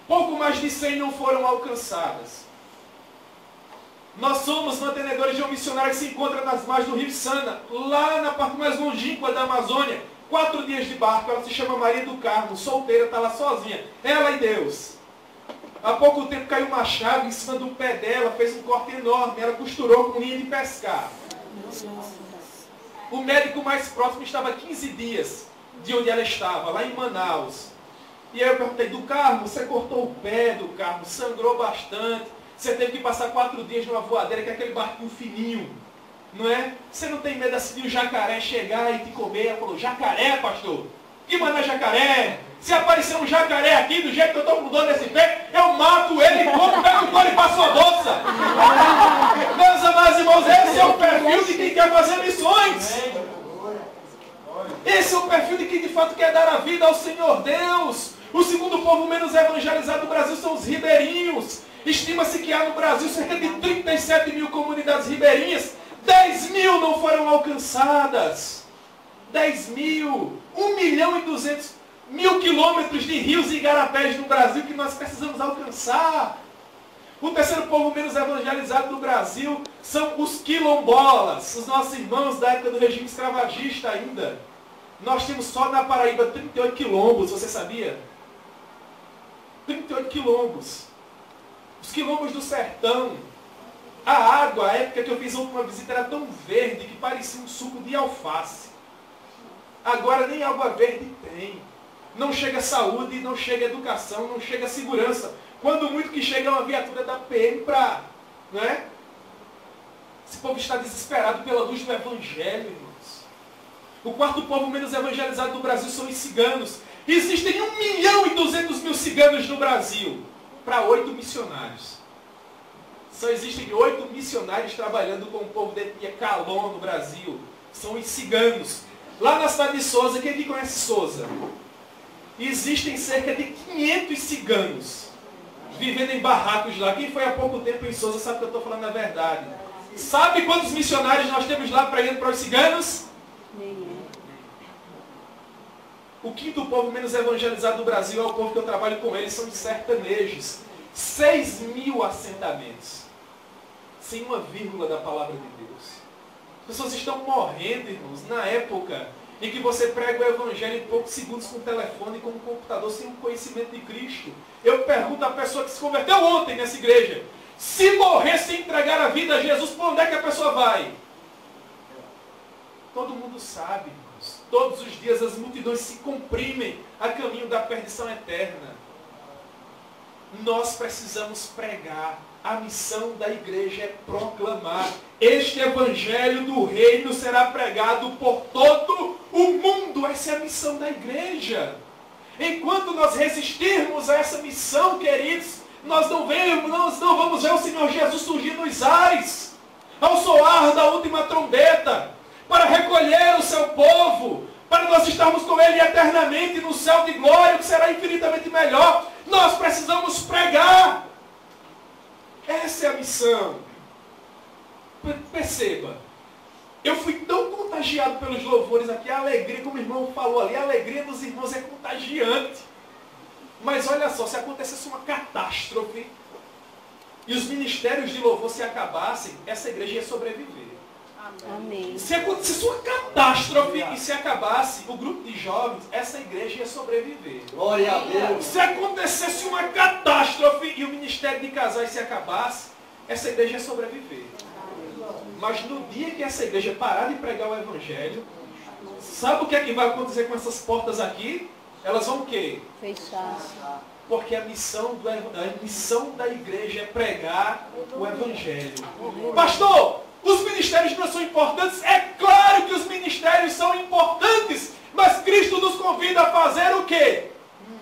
Pouco mais de 100 não foram alcançadas. Nós somos mantenedores de um missionário que se encontra nas margens do Rio Sana, lá na parte mais longínqua da Amazônia. 4 dias de barco, ela se chama Maria do Carmo, solteira, está lá sozinha. Ela e Deus. Há pouco tempo caiu uma chave em cima do pé dela, fez um corte enorme, ela costurou com linha de pescar. O médico mais próximo estava a 15 dias de onde ela estava, lá em Manaus. E aí eu perguntei, do Carmo, você cortou o pé do Carmo, sangrou bastante, você teve que passar 4 dias numa voadeira, que é aquele barquinho fininho, não é? Você não tem medo assim de um jacaré chegar e te comer? Ela falou, jacaré, pastor? Que mané jacaré? Se aparecer um jacaré aqui, do jeito que eu estou com dor nesse pé, eu mato ele, como, pego o couro e passo a bolsa. Meus amados irmãos, esse é o perfil de quem quer fazer missões. Esse é o perfil de quem de fato quer dar a vida ao Senhor Deus. O segundo povo menos evangelizado do Brasil são os ribeirinhos. Estima-se que há no Brasil cerca de 37 mil comunidades ribeirinhas. 10 mil não foram alcançadas. 10 mil. 1.200.000 quilômetros de rios e igarapés no Brasil que nós precisamos alcançar. O terceiro povo menos evangelizado do Brasil são os quilombolas, os nossos irmãos da época do regime escravagista ainda. Nós temos só na Paraíba 38 quilombos, você sabia? 38 quilombos. Os quilombos do sertão. A água, a época que eu fiz a última visita, era tão verde que parecia um suco de alface. Agora nem água verde tem. Não chega saúde, não chega educação, não chega segurança. Quando muito que chega uma viatura da PM para... Não é? Esse povo está desesperado pela luz do Evangelho, irmãos. O quarto povo menos evangelizado do Brasil são os ciganos. Existem 1.200.000 ciganos no Brasil, para 8 missionários. Só existem 8 missionários trabalhando com o povo da etnia Calon no Brasil. São os ciganos. Lá na cidade de Sousa, quem aqui conhece Sousa? Existem cerca de 500 ciganos vivendo em barracos lá. Quem foi há pouco tempo em Sousa sabe que eu estou falando a verdade. Sabe quantos missionários nós temos lá pregando para os ciganos? O quinto povo menos evangelizado do Brasil é o povo que eu trabalho com eles, são os sertanejos. 6 mil assentamentos. Sem uma vírgula da palavra de Deus. As pessoas estão morrendo, irmãos, na época em que você prega o Evangelho em poucos segundos com o telefone e com o computador, sem o conhecimento de Cristo. Eu pergunto à pessoa que se converteu ontem nessa igreja, se morrer sem entregar a vida a Jesus, por onde é que a pessoa vai? Todo mundo sabe, irmãos. Todos os dias as multidões se comprimem a caminho da perdição eterna. Nós precisamos pregar. A missão da igreja é proclamar. Este evangelho do reino será pregado por todo o mundo. Essa é a missão da igreja. Enquanto nós resistirmos a essa missão, queridos, nós não vamos ver o Senhor Jesus surgir nos ares, ao soar da última trombeta, para recolher o seu povo, para nós estarmos com Ele eternamente no céu de glória, que será infinitamente melhor. Nós precisamos pregar. Essa é a missão. Perceba, eu fui tão contagiado pelos louvores aqui, a alegria, como o irmão falou ali, a alegria dos irmãos é contagiante. Mas olha só, se acontecesse uma catástrofe e os ministérios de louvor se acabassem, essa igreja ia sobreviver. Amém. Se acontecesse uma catástrofe e se acabasse o grupo de jovens, essa igreja ia sobreviver. Glória a Deus. Se acontecesse uma catástrofe e o ministério de casais se acabasse, essa igreja ia sobreviver. Mas no dia que essa igreja parar de pregar o evangelho, sabe o que é que vai acontecer com essas portas aqui? Elas vão o quê? Fechar. Porque a missão da igreja é pregar o evangelho. Pastor, os ministérios não são importantes? É claro que os ministérios são importantes, mas Cristo nos convida a fazer o quê?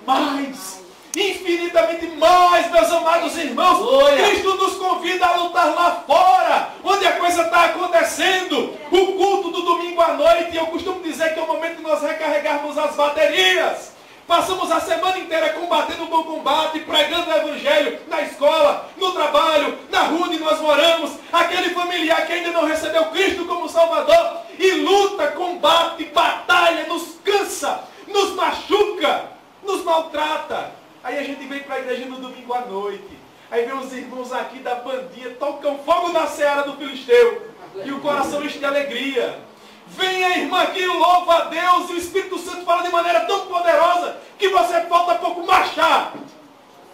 Mais. Infinitamente mais, meus amados irmãos. Glória. Cristo nos convida a lutar lá fora, onde a coisa está acontecendo. O culto do domingo à noite, eu costumo dizer que é o momento de nós recarregarmos as baterias. Passamos a semana inteira combatendo o bom combate, pregando o evangelho na escola, no trabalho, na rua onde nós moramos. Aquele familiar que ainda não recebeu Cristo como Salvador e luta, combate, batalha, nos cansa, nos machuca, nos maltrata. Aí a gente vem para a igreja no domingo à noite. Aí vem os irmãos aqui da bandinha, tocam fogo na seara do Filisteu. E o coração enche de alegria. Vem a irmã aqui, louva a Deus, e o Espírito Santo fala de maneira tão poderosa que você falta pouco marchar.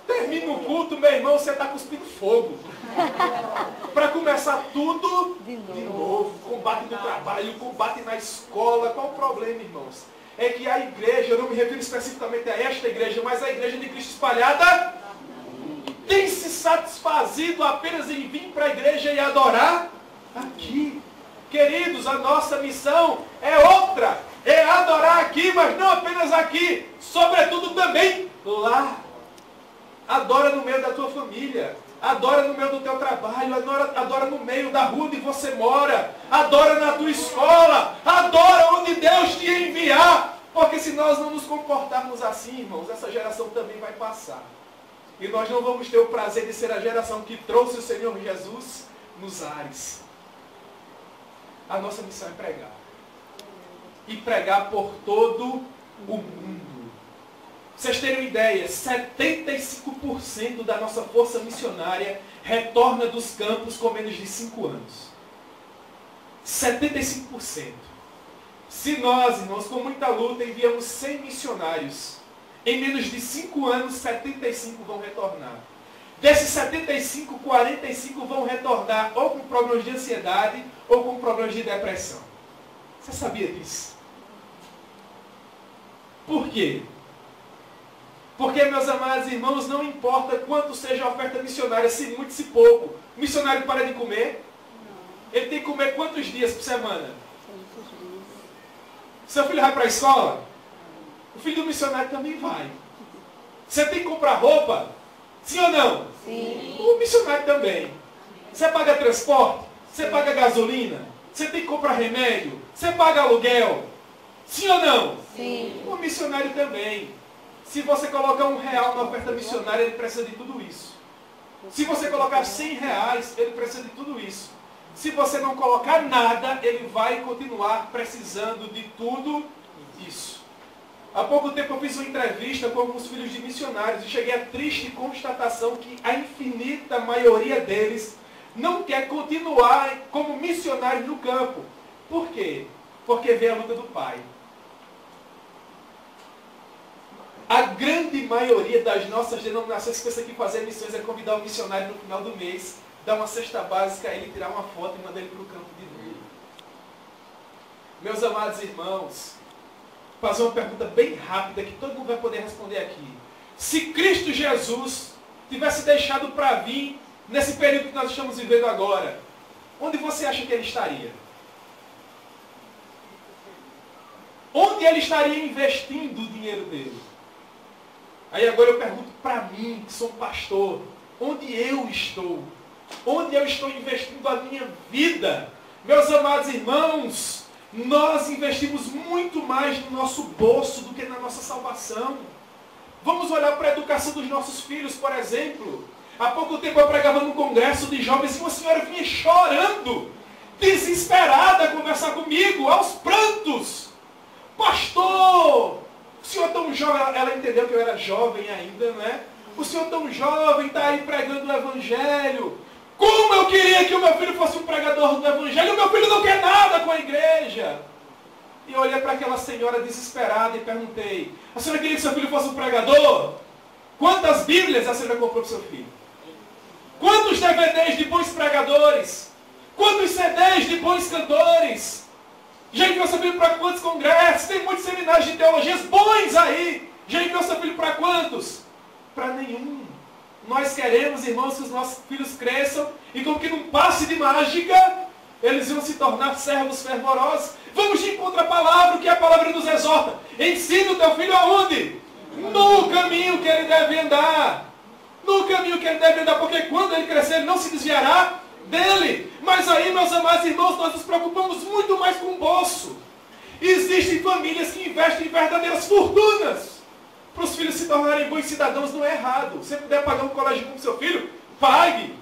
Termina o culto, meu irmão, você está cuspindo fogo. Para começar tudo de novo. Combate no trabalho, combate na escola. Qual o problema, irmãos? É que a igreja, eu não me refiro especificamente a esta igreja, mas a igreja de Cristo espalhada, tem se satisfazido apenas em vir para a igreja e adorar aqui. Queridos, a nossa missão é outra. É adorar aqui, mas não apenas aqui. Sobretudo também lá. Adora no meio da tua família. Adora no meio do teu trabalho. Adora no meio da rua onde você mora. Adora na tua escola. Adora onde Deus te enviar. Porque se nós não nos comportarmos assim, irmãos, essa geração também vai passar. E nós não vamos ter o prazer de ser a geração que trouxe o Senhor Jesus nos ares. A nossa missão é pregar. E pregar por todo o mundo. Vocês terem uma ideia, 75% da nossa força missionária retorna dos campos com menos de 5 anos. 75%. Se nós, irmãos, com muita luta, enviamos 100 missionários, em menos de 5 anos, 75 vão retornar. Desses 75, 45 vão retornar ou com problemas de ansiedade ou com problemas de depressão. Você sabia disso? Por quê? Porque, meus amados irmãos, não importa quanto seja a oferta missionária, se muito, se pouco. O missionário para de comer? Ele tem que comer quantos dias por semana? Seu filho vai para a escola? O filho do missionário também vai. Você tem que comprar roupa? Sim ou não? Sim. O missionário também. Você paga transporte? Você paga gasolina? Você tem que comprar remédio? Você paga aluguel? Sim ou não? Sim. O missionário também. Se você colocar R$1 na oferta missionária, ele precisa de tudo isso. Se você colocar R$100, ele precisa de tudo isso. Se você não colocar nada, ele vai continuar precisando de tudo isso. Há pouco tempo eu fiz uma entrevista com alguns filhos de missionários e cheguei à triste constatação que a infinita maioria deles não quer continuar como missionário no campo. Por quê? Porque vê a luta do pai. A grande maioria das nossas denominações pensa que fazer missões é convidar o missionário no final do mês, dar uma cesta básica a ele, tirar uma foto e mandar ele para o campo de novo. Meus amados irmãos, fazer uma pergunta bem rápida que todo mundo vai poder responder aqui. Se Cristo Jesus tivesse deixado para vir nesse período que nós estamos vivendo agora, onde você acha que ele estaria? Onde ele estaria investindo o dinheiro dele? Aí agora eu pergunto para mim, que sou pastor, onde eu estou? Onde eu estou investindo a minha vida? Meus amados irmãos, nós investimos muito mais no nosso bolso do que na nossa salvação. Vamos olhar para a educação dos nossos filhos, por exemplo. Há pouco tempo eu pregava num congresso de jovens e uma senhora vinha chorando, desesperada, a conversar comigo, aos prantos. Pastor, o senhor tão jovem, ela entendeu que eu era jovem ainda, não é? O senhor tão jovem está aí pregando o evangelho. Como eu queria que o meu filho fosse um pregador do evangelho. O meu filho não quer fala com a igreja. E eu olhei para aquela senhora desesperada e perguntei, a senhora queria que seu filho fosse um pregador? Quantas Bíblias a senhora comprou para o seu filho? Quantos DVDs de bons pregadores? Quantos CDs de bons cantores? Já enviou seu filho para quantos congressos? Tem muitos seminários de teologias bons aí. Já enviou seu filho para quantos? Para nenhum. Nós queremos, irmãos, que os nossos filhos cresçam e como que num passe de mágica, eles vão se tornar servos fervorosos. Vamos de encontro à palavra, o que a palavra nos exorta. Ensina o teu filho aonde? No caminho que ele deve andar. No caminho que ele deve andar, porque quando ele crescer, ele não se desviará dele. Mas aí, meus amados irmãos, nós nos preocupamos muito mais com o bolso. Existem famílias que investem em verdadeiras fortunas para os filhos se tornarem bons cidadãos. Não é errado. Se você puder pagar um colégio com o seu filho, pague.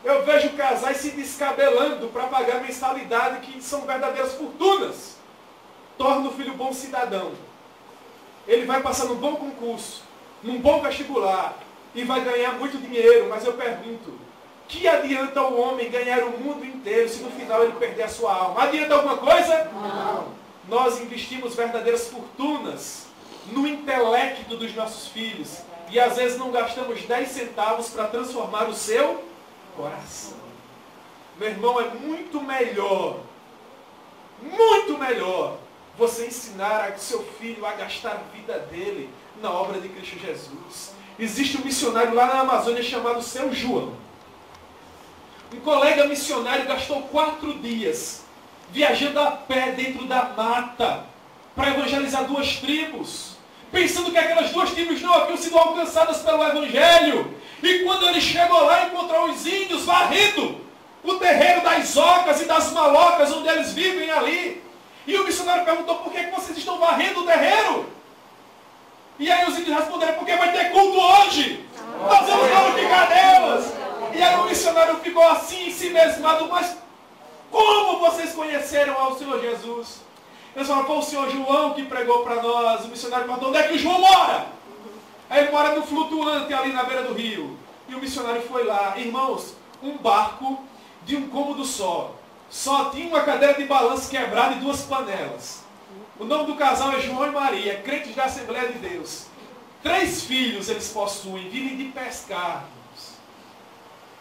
Eu vejo casais se descabelando para pagar mensalidade, que são verdadeiras fortunas. Torna o filho bom cidadão. Ele vai passar num bom concurso, num bom vestibular, e vai ganhar muito dinheiro. Mas eu pergunto, que adianta o homem ganhar o mundo inteiro se no final ele perder a sua alma? Adianta alguma coisa? Não. Nós investimos verdadeiras fortunas no intelecto dos nossos filhos. E às vezes não gastamos 10 centavos para transformar o seu coração. Meu irmão, é muito melhor você ensinar o seu filho a gastar a vida dele na obra de Cristo Jesus. Existe um missionário lá na Amazônia chamado Seu João. Um colega missionário gastou 4 dias viajando a pé dentro da mata para evangelizar 2 tribos, pensando que aquelas 2 tribos não haviam sido alcançadas pelo Evangelho. E quando ele chegou lá, encontrou os índios varrendo o terreiro das ocas e das malocas, onde eles vivem ali. E o missionário perguntou, por que vocês estão varrendo o terreiro? E aí os índios responderam, porque vai ter culto hoje. Nós vamos glorificar Deus. E aí o missionário ficou assim, em si mesmado, mas como vocês conheceram ao Senhor Jesus? Eles falaram, foi o Senhor João que pregou para nós. O missionário perguntou, onde é que o João mora? Aí ele mora no flutuante ali na beira do rio. E o missionário foi lá. Irmãos, um barco de um cômodo só. Só tinha uma cadeira de balanço quebrada e 2 panelas. O nome do casal é João e Maria, crentes da Assembleia de Deus. 3 filhos eles possuem, vivem de pescar.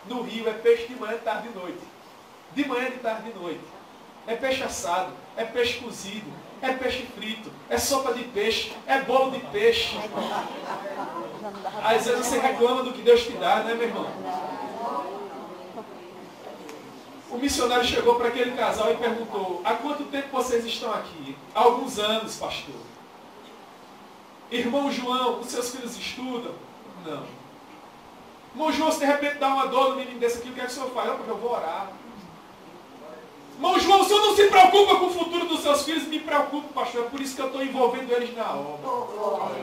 No rio é peixe de manhã, de tarde e de noite. De manhã, de tarde e de noite. É peixe assado, é peixe cozido, é peixe frito, é sopa de peixe, é bolo de peixe. Às vezes você reclama do que Deus te dá, né, meu irmão? O missionário chegou para aquele casal e perguntou, há quanto tempo vocês estão aqui? Há alguns anos, pastor. Irmão João, os seus filhos estudam? Não. Irmão João, se de repente dá uma dor no menino desse aqui, o que é que o senhor faz? Não, porque eu vou orar. Irmão João, o senhor não se preocupa com o futuro dos seus filhos? Me preocupo, pastor. É por isso que eu estou envolvendo eles na obra.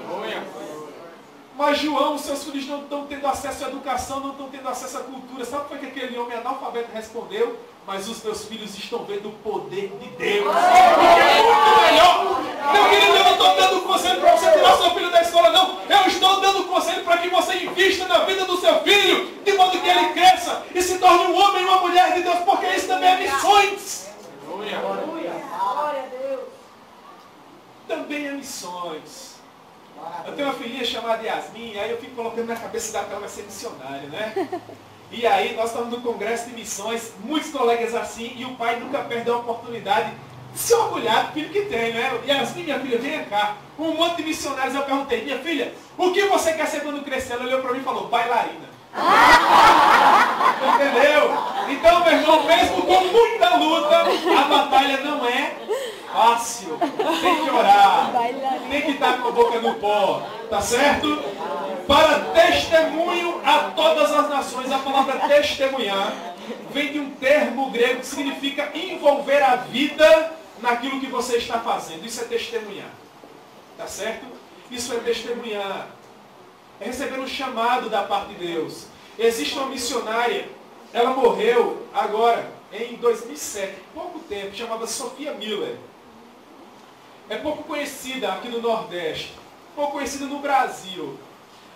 Mas João, os seus filhos não estão tendo acesso à educação, não estão tendo acesso à cultura. Sabe o que foi que aquele homem analfabeto respondeu? Mas os meus filhos estão vendo o poder de Deus. Porque é muito melhor. Meu querido, eu não estou dando conselho para você tirar seu filho da escola, não. Eu estou dando conselho para que você invista na vida do seu filho, de modo que ele cresça e se torne um homem e uma mulher de Deus, porque isso também é missões. Glória a Deus. Também é missões. Eu tenho uma filhinha chamada Yasmin, aí eu fico colocando na cabeça dela que ela vai ser missionária, né? E aí nós estamos no congresso de missões, muitos colegas assim, e o pai nunca perde a oportunidade de se orgulhar do filho que tem, né? Yasmin, minha filha, venha cá. Com um monte de missionários eu perguntei, minha filha, o que você quer ser quando crescer? Ela olhou para mim e falou, bailarina. Entendeu? Então, meu irmão, mesmo com muita luta, a batalha não é fácil. Tem que orar. Tem que estar com a boca no pó. Tá certo? Para testemunho a todas as nações. A palavra testemunhar vem de um termo grego que significa envolver a vida naquilo que você está fazendo. Isso é testemunhar. Tá certo? Isso é testemunhar. É receber um chamado da parte de Deus. Existe uma missionária, ela morreu agora, em 2007, pouco tempo, chamava Sophia Miller. É pouco conhecida aqui no Nordeste, pouco conhecida no Brasil.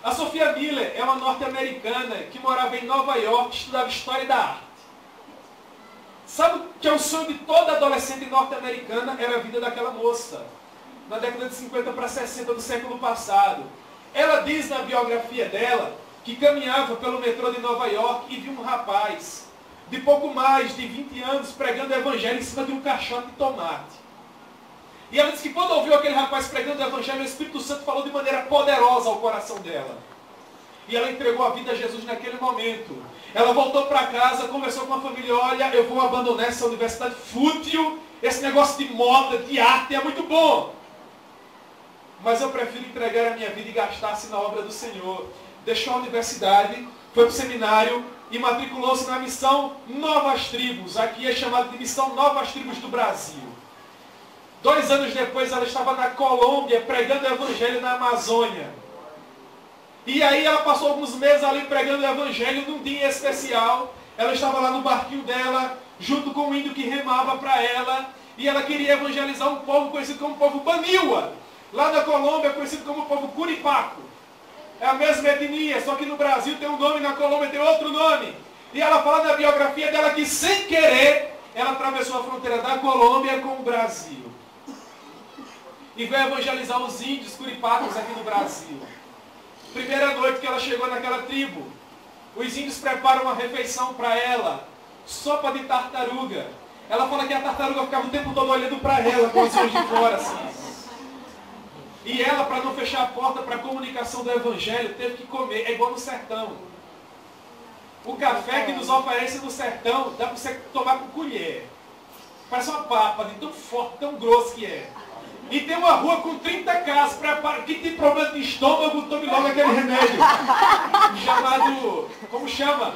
A Sophia Miller é uma norte-americana que morava em Nova York, estudava História da Arte. Sabe que é o sonho de toda adolescente norte-americana? Era a vida daquela moça. Na década de 50 para 60 do século passado. Ela diz na biografia dela que caminhava pelo metrô de Nova York e viu um rapaz de pouco mais de 20 anos pregando o evangelho em cima de um caixote de tomate. E ela disse que quando ouviu aquele rapaz pregando o evangelho, o Espírito Santo falou de maneira poderosa ao coração dela. E ela entregou a vida a Jesus naquele momento. Ela voltou para casa, conversou com a família, olha, eu vou abandonar essa universidade fútil, esse negócio de moda, de arte é muito bom. Mas eu prefiro entregar a minha vida e gastar-se na obra do Senhor. Deixou a universidade, foi para o seminário e matriculou-se na missão Novas Tribos. Aqui é chamado de Missão Novas Tribos do Brasil. 2 anos depois ela estava na Colômbia pregando o evangelho na Amazônia. E aí ela passou alguns meses ali pregando o evangelho num dia especial. Ela estava lá no barquinho dela, junto com um índio que remava para ela. E ela queria evangelizar um povo conhecido como povo Baniwa. Lá na Colômbia é conhecido como o povo Curipaco. É a mesma etnia, só que no Brasil tem um nome, na Colômbia tem outro nome. E ela fala na biografia dela que sem querer, ela atravessou a fronteira da Colômbia com o Brasil. E veio evangelizar os índios Curipacos aqui no Brasil. Primeira noite que ela chegou naquela tribo, os índios preparam uma refeição para ela. Sopa de tartaruga. Ela fala que a tartaruga ficava o tempo todo olhando para ela, com os olhos de fora assim. E ela, para não fechar a porta para a comunicação do evangelho, teve que comer. É igual no sertão. O café que nos oferece no sertão, dá para você tomar com colher. Parece uma papa, de tão forte, tão grosso que é. E tem uma rua com 30 casas. Quem tem problema de estômago, tome logo aquele remédio. Chamado... Como chama?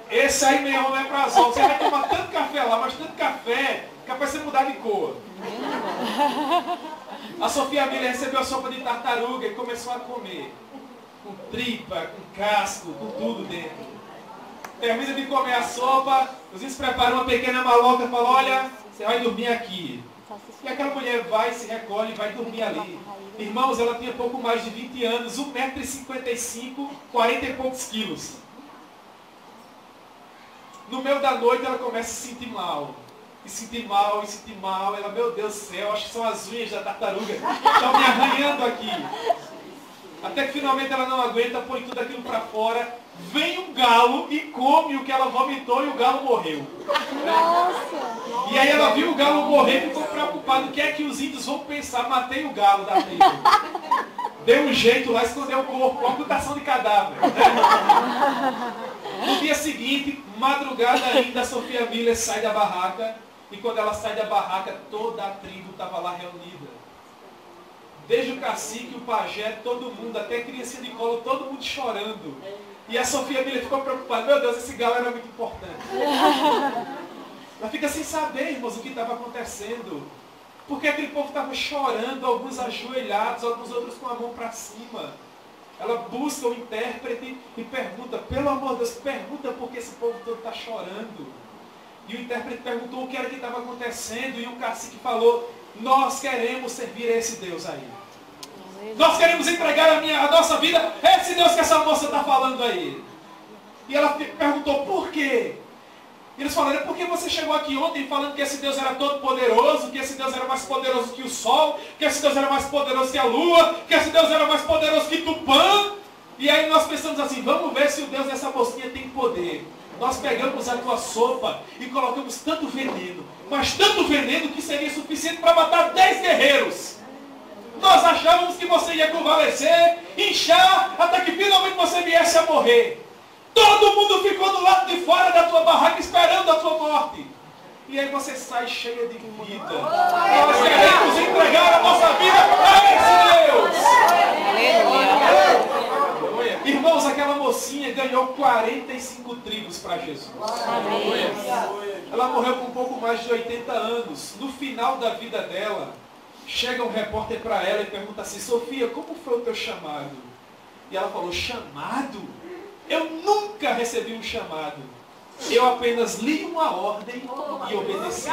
Esse aí mesmo é pra sol. Você vai tomar tanto café lá, mas tanto café, capaz de você mudar de cor. A Sofia Miller recebeu a sopa de tartaruga e começou a comer. Com tripa, com casco, com tudo dentro. Termina de comer a sopa, os índios preparam uma pequena maloca e falam, olha, você vai dormir aqui. E aquela mulher vai, se recolhe e vai dormir ali. Irmãos, ela tinha pouco mais de 20 anos, 1,55 m, 40 e poucos quilos. No meio da noite ela começa a se sentir mal. E sentir mal, e sentir mal. Ela, meu Deus do céu, acho que são as unhas da tartaruga. Estão me arranhando aqui. Até que finalmente ela não aguenta, põe tudo aquilo para fora. Vem um galo e come o que ela vomitou e o galo morreu. Nossa! E aí ela viu o galo morrer e ficou preocupada. O que é que os índios vão pensar? Matei o galo da tribo. Deu um jeito lá, escondeu o corpo, ocultação de cadáver. No dia seguinte, madrugada ainda, a Sofia Miller sai da barraca. E quando ela sai da barraca, toda a tribo estava lá reunida. Desde o cacique, o pajé, todo mundo, até a criança de colo, todo mundo chorando. E a Sofia Miller ficou preocupada. Meu Deus, esse galo era muito importante. Ela fica sem saber, irmãos, o que estava acontecendo. Porque aquele povo estava chorando, alguns ajoelhados, alguns outros com a mão para cima. Ela busca o intérprete e pergunta, pelo amor de Deus, pergunta por que esse povo todo está chorando. E o intérprete perguntou o que era que estava acontecendo, e o cacique falou, nós queremos servir a esse Deus aí. Nós queremos entregar a nossa vida a esse Deus que essa moça está falando aí. E ela perguntou, por quê? E eles falaram, é porque você chegou aqui ontem falando que esse Deus era todo poderoso, que esse Deus era mais poderoso que o sol, que esse Deus era mais poderoso que a lua, que esse Deus era mais poderoso que Tupã. E aí nós pensamos assim, vamos ver se o Deus dessa mocinha tem poder. Nós pegamos a tua sopa e colocamos tanto veneno, mas tanto veneno que seria suficiente para matar 10 guerreiros. Nós achávamos que você ia convalescer, inchar, até que finalmente você viesse a morrer. Todo mundo ficou do lado de fora da tua barraca esperando a tua morte. E aí você sai cheia de vida. Nós queremos entregar a nossa vida a esse Deus. Irmãos, aquela mocinha ganhou 45 tribos para Jesus. Ela morreu com um pouco mais de 80 anos. No final da vida dela, chega um repórter para ela e pergunta assim, Sofia, como foi o teu chamado? E ela falou, chamado? Eu nunca recebi um chamado. Eu apenas li uma ordem e obedeci.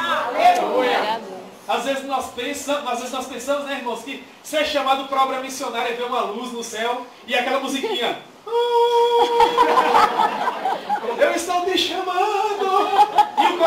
Às vezes nós pensamos, né, irmãos, que ser chamado para obra missionária é ver uma luz no céu e aquela musiquinha. Eu estou te chamando. E o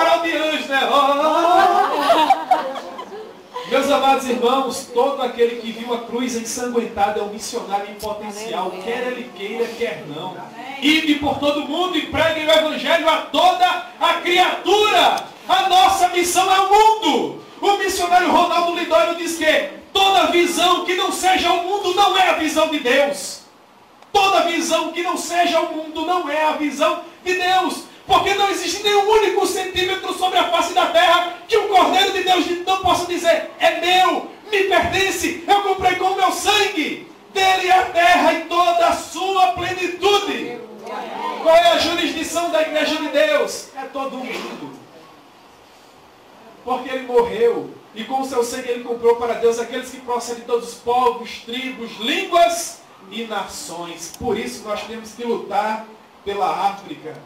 Amados irmãos, todo aquele que viu a cruz ensanguentada é um missionário em potencial, quer ele queira, quer não. Ide por todo mundo e preguem o evangelho a toda a criatura. A nossa missão é o mundo. O missionário Ronaldo Lidório diz que toda visão que não seja o mundo não é a visão de Deus. Toda visão que não seja o mundo não é a visão de Deus. Porque não existe nenhum único centímetro sobre a face da terra que o Cordeiro de Deus não possa dizer, é meu, me pertence, eu comprei com o meu sangue. Dele é a terra e toda a sua plenitude. Qual é a jurisdição da igreja de Deus? É todo o mundo. Porque ele morreu e com o seu sangue ele comprou para Deus aqueles que procedem de todos os povos, tribos, línguas e nações. Por isso nós temos que lutar pela África.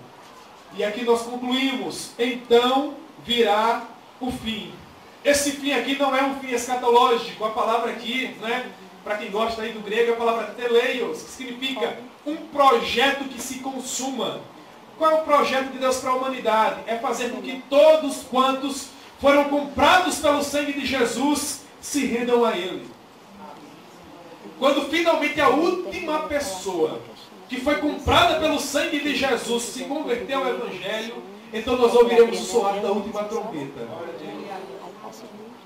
E aqui nós concluímos, então virá o fim. Esse fim aqui não é um fim escatológico. A palavra aqui, né, para quem gosta aí do grego, é a palavra teleios, que significa um projeto que se consuma. Qual é o projeto de Deus para a humanidade? É fazer com que todos quantos foram comprados pelo sangue de Jesus se rendam a Ele. Quando finalmente a última pessoa que foi comprada pelo sangue de Jesus se converteu ao Evangelho, então nós ouviremos o soar da última trombeta.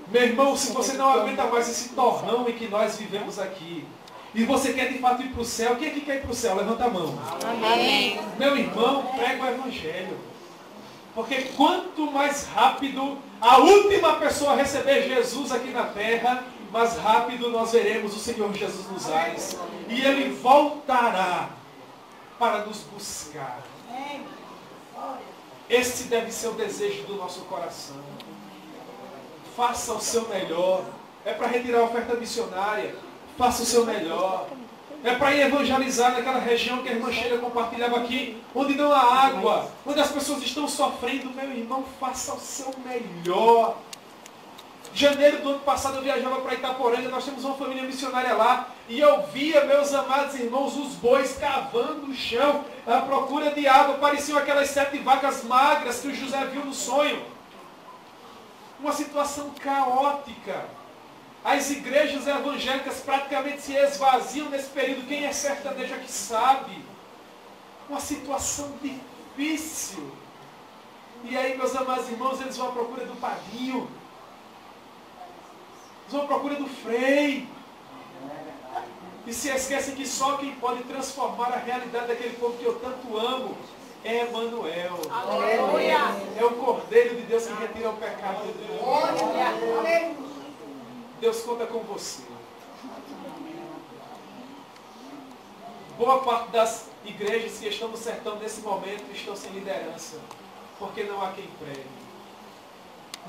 Meu irmão, se você não aguenta mais esse torrão em que nós vivemos aqui, e você quer de fato ir para o céu, quem é que quer ir para o céu? Levanta a mão. Amém. Meu irmão, prega o Evangelho. Porque quanto mais rápido a última pessoa receber Jesus aqui na terra, mais rápido nós veremos o Senhor Jesus nos ares. E Ele voltará para nos buscar. Esse deve ser o desejo do nosso coração. Faça o seu melhor. É para retirar a oferta missionária. Faça o seu melhor. É para ir evangelizar naquela região que a irmã Sheila compartilhava aqui, onde não há água, onde as pessoas estão sofrendo. Meu irmão, faça o seu melhor. Janeiro do ano passado eu viajava para Itaporanga, nós temos uma família missionária lá, e eu via, meus amados irmãos, os bois cavando o chão à procura de água. Pareciam aquelas 7 vacas magras que o José viu no sonho. Uma situação caótica. As igrejas evangélicas praticamente se esvaziam nesse período. Quem é sertanejo aqui sabe. Uma situação difícil. E aí, meus amados irmãos, eles vão à procura do padrinho. Eles vão à procura do frei. E se esquecem que só quem pode transformar a realidade daquele povo que eu tanto amo é Emmanuel. Aleluia. É o Cordeiro de Deus que retira o pecado do mundo. Deus conta com você. Boa parte das igrejas que estão no sertão nesse momento estão sem liderança. Porque não há quem pregue.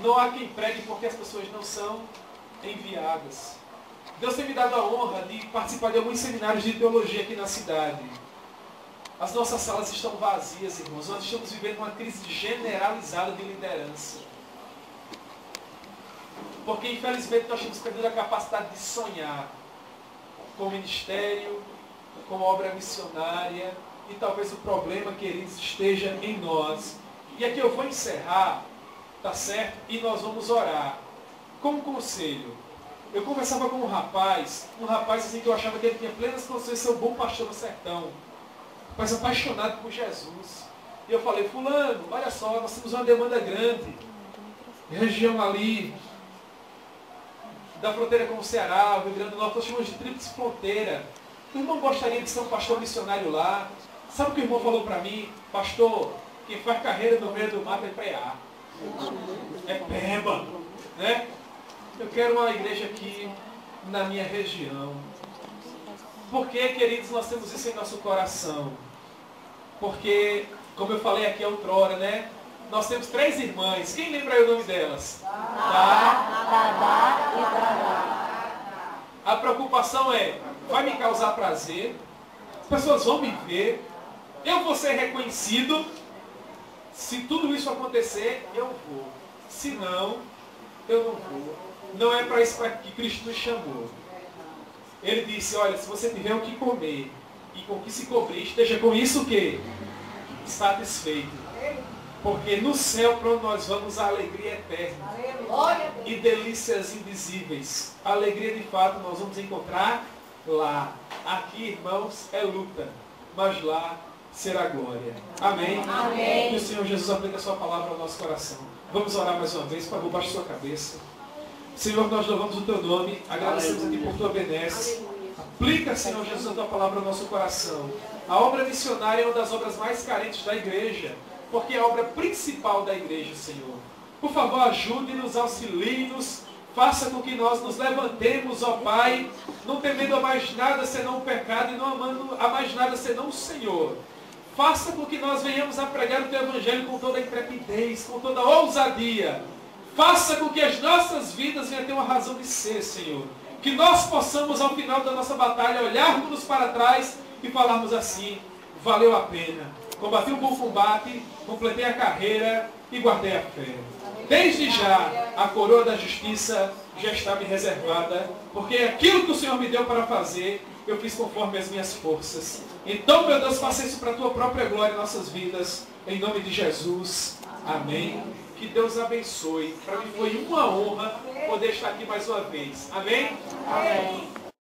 Não há quem pregue porque as pessoas não são enviadas. Deus tem me dado a honra de participar de alguns seminários de teologia aqui na cidade. As nossas salas estão vazias, irmãos. Nós estamos vivendo uma crise generalizada de liderança. Porque, infelizmente, nós estamos perdendo a capacidade de sonhar com o ministério, com a obra missionária. E talvez o problema, queridos, esteja em nós. E aqui eu vou encerrar, tá certo? E nós vamos orar. Com um conselho. Eu conversava com um rapaz assim que eu achava que ele tinha plenas condições de ser um bom pastor no sertão. Mas apaixonado por Jesus. E eu falei, fulano, olha só, nós temos uma demanda grande. Região ali, da fronteira com o Ceará, o Rio Grande do Norte, nós chamamos de tríplice fronteira. O irmão gostaria de ser um pastor missionário lá. Sabe o que o irmão falou para mim? Pastor, quem faz carreira no meio do mato é preá. É peba. Né? Eu quero uma igreja aqui na minha região. Por que, queridos, nós temos isso em nosso coração? Porque, como eu falei aqui outrora, né? Nós temos 3 irmãs. Quem lembra aí o nome delas? Dadá e Dadá. A preocupação é, vai me causar prazer? As pessoas vão me ver? Eu vou ser reconhecido? Se tudo isso acontecer, eu vou. Se não, eu não vou. Não é para isso que Cristo nos chamou. Ele disse, olha, se você tiver o que comer e com o que se cobrir, esteja com isso o quê? Satisfeito. Porque no céu, para onde nós vamos, a alegria eterna. E delícias indizíveis. A alegria de fato nós vamos encontrar lá. Aqui, irmãos, é luta. Mas lá será glória. Amém? Amém. Que o Senhor Jesus aplique a sua palavra ao nosso coração. Vamos orar mais uma vez. Por favor, baixe sua cabeça. Senhor, nós louvamos o teu nome. Agradecemos a ti por tua benesse. Aplica, Senhor Jesus, a tua palavra ao nosso coração. A obra missionária é uma das obras mais carentes da igreja, porque é a obra principal da igreja, Senhor. Por favor, ajude-nos, auxilie-nos, faça com que nós nos levantemos, ó Pai, não temendo a mais nada senão o pecado e não amando a mais nada senão o Senhor. Faça com que nós venhamos a pregar o teu evangelho com toda a intrepidez, com toda a ousadia. Faça com que as nossas vidas venham a ter uma razão de ser, Senhor. Que nós possamos, ao final da nossa batalha, olharmos para trás e falarmos assim: valeu a pena. Combati o bom combate, completei a carreira e guardei a fé. Desde já, a coroa da justiça já está me reservada, porque aquilo que o Senhor me deu para fazer, eu fiz conforme as minhas forças. Então, meu Deus, faça isso para a tua própria glória em nossas vidas, em nome de Jesus. Amém. Que Deus abençoe. Para mim foi uma honra poder estar aqui mais uma vez. Amém? Amém.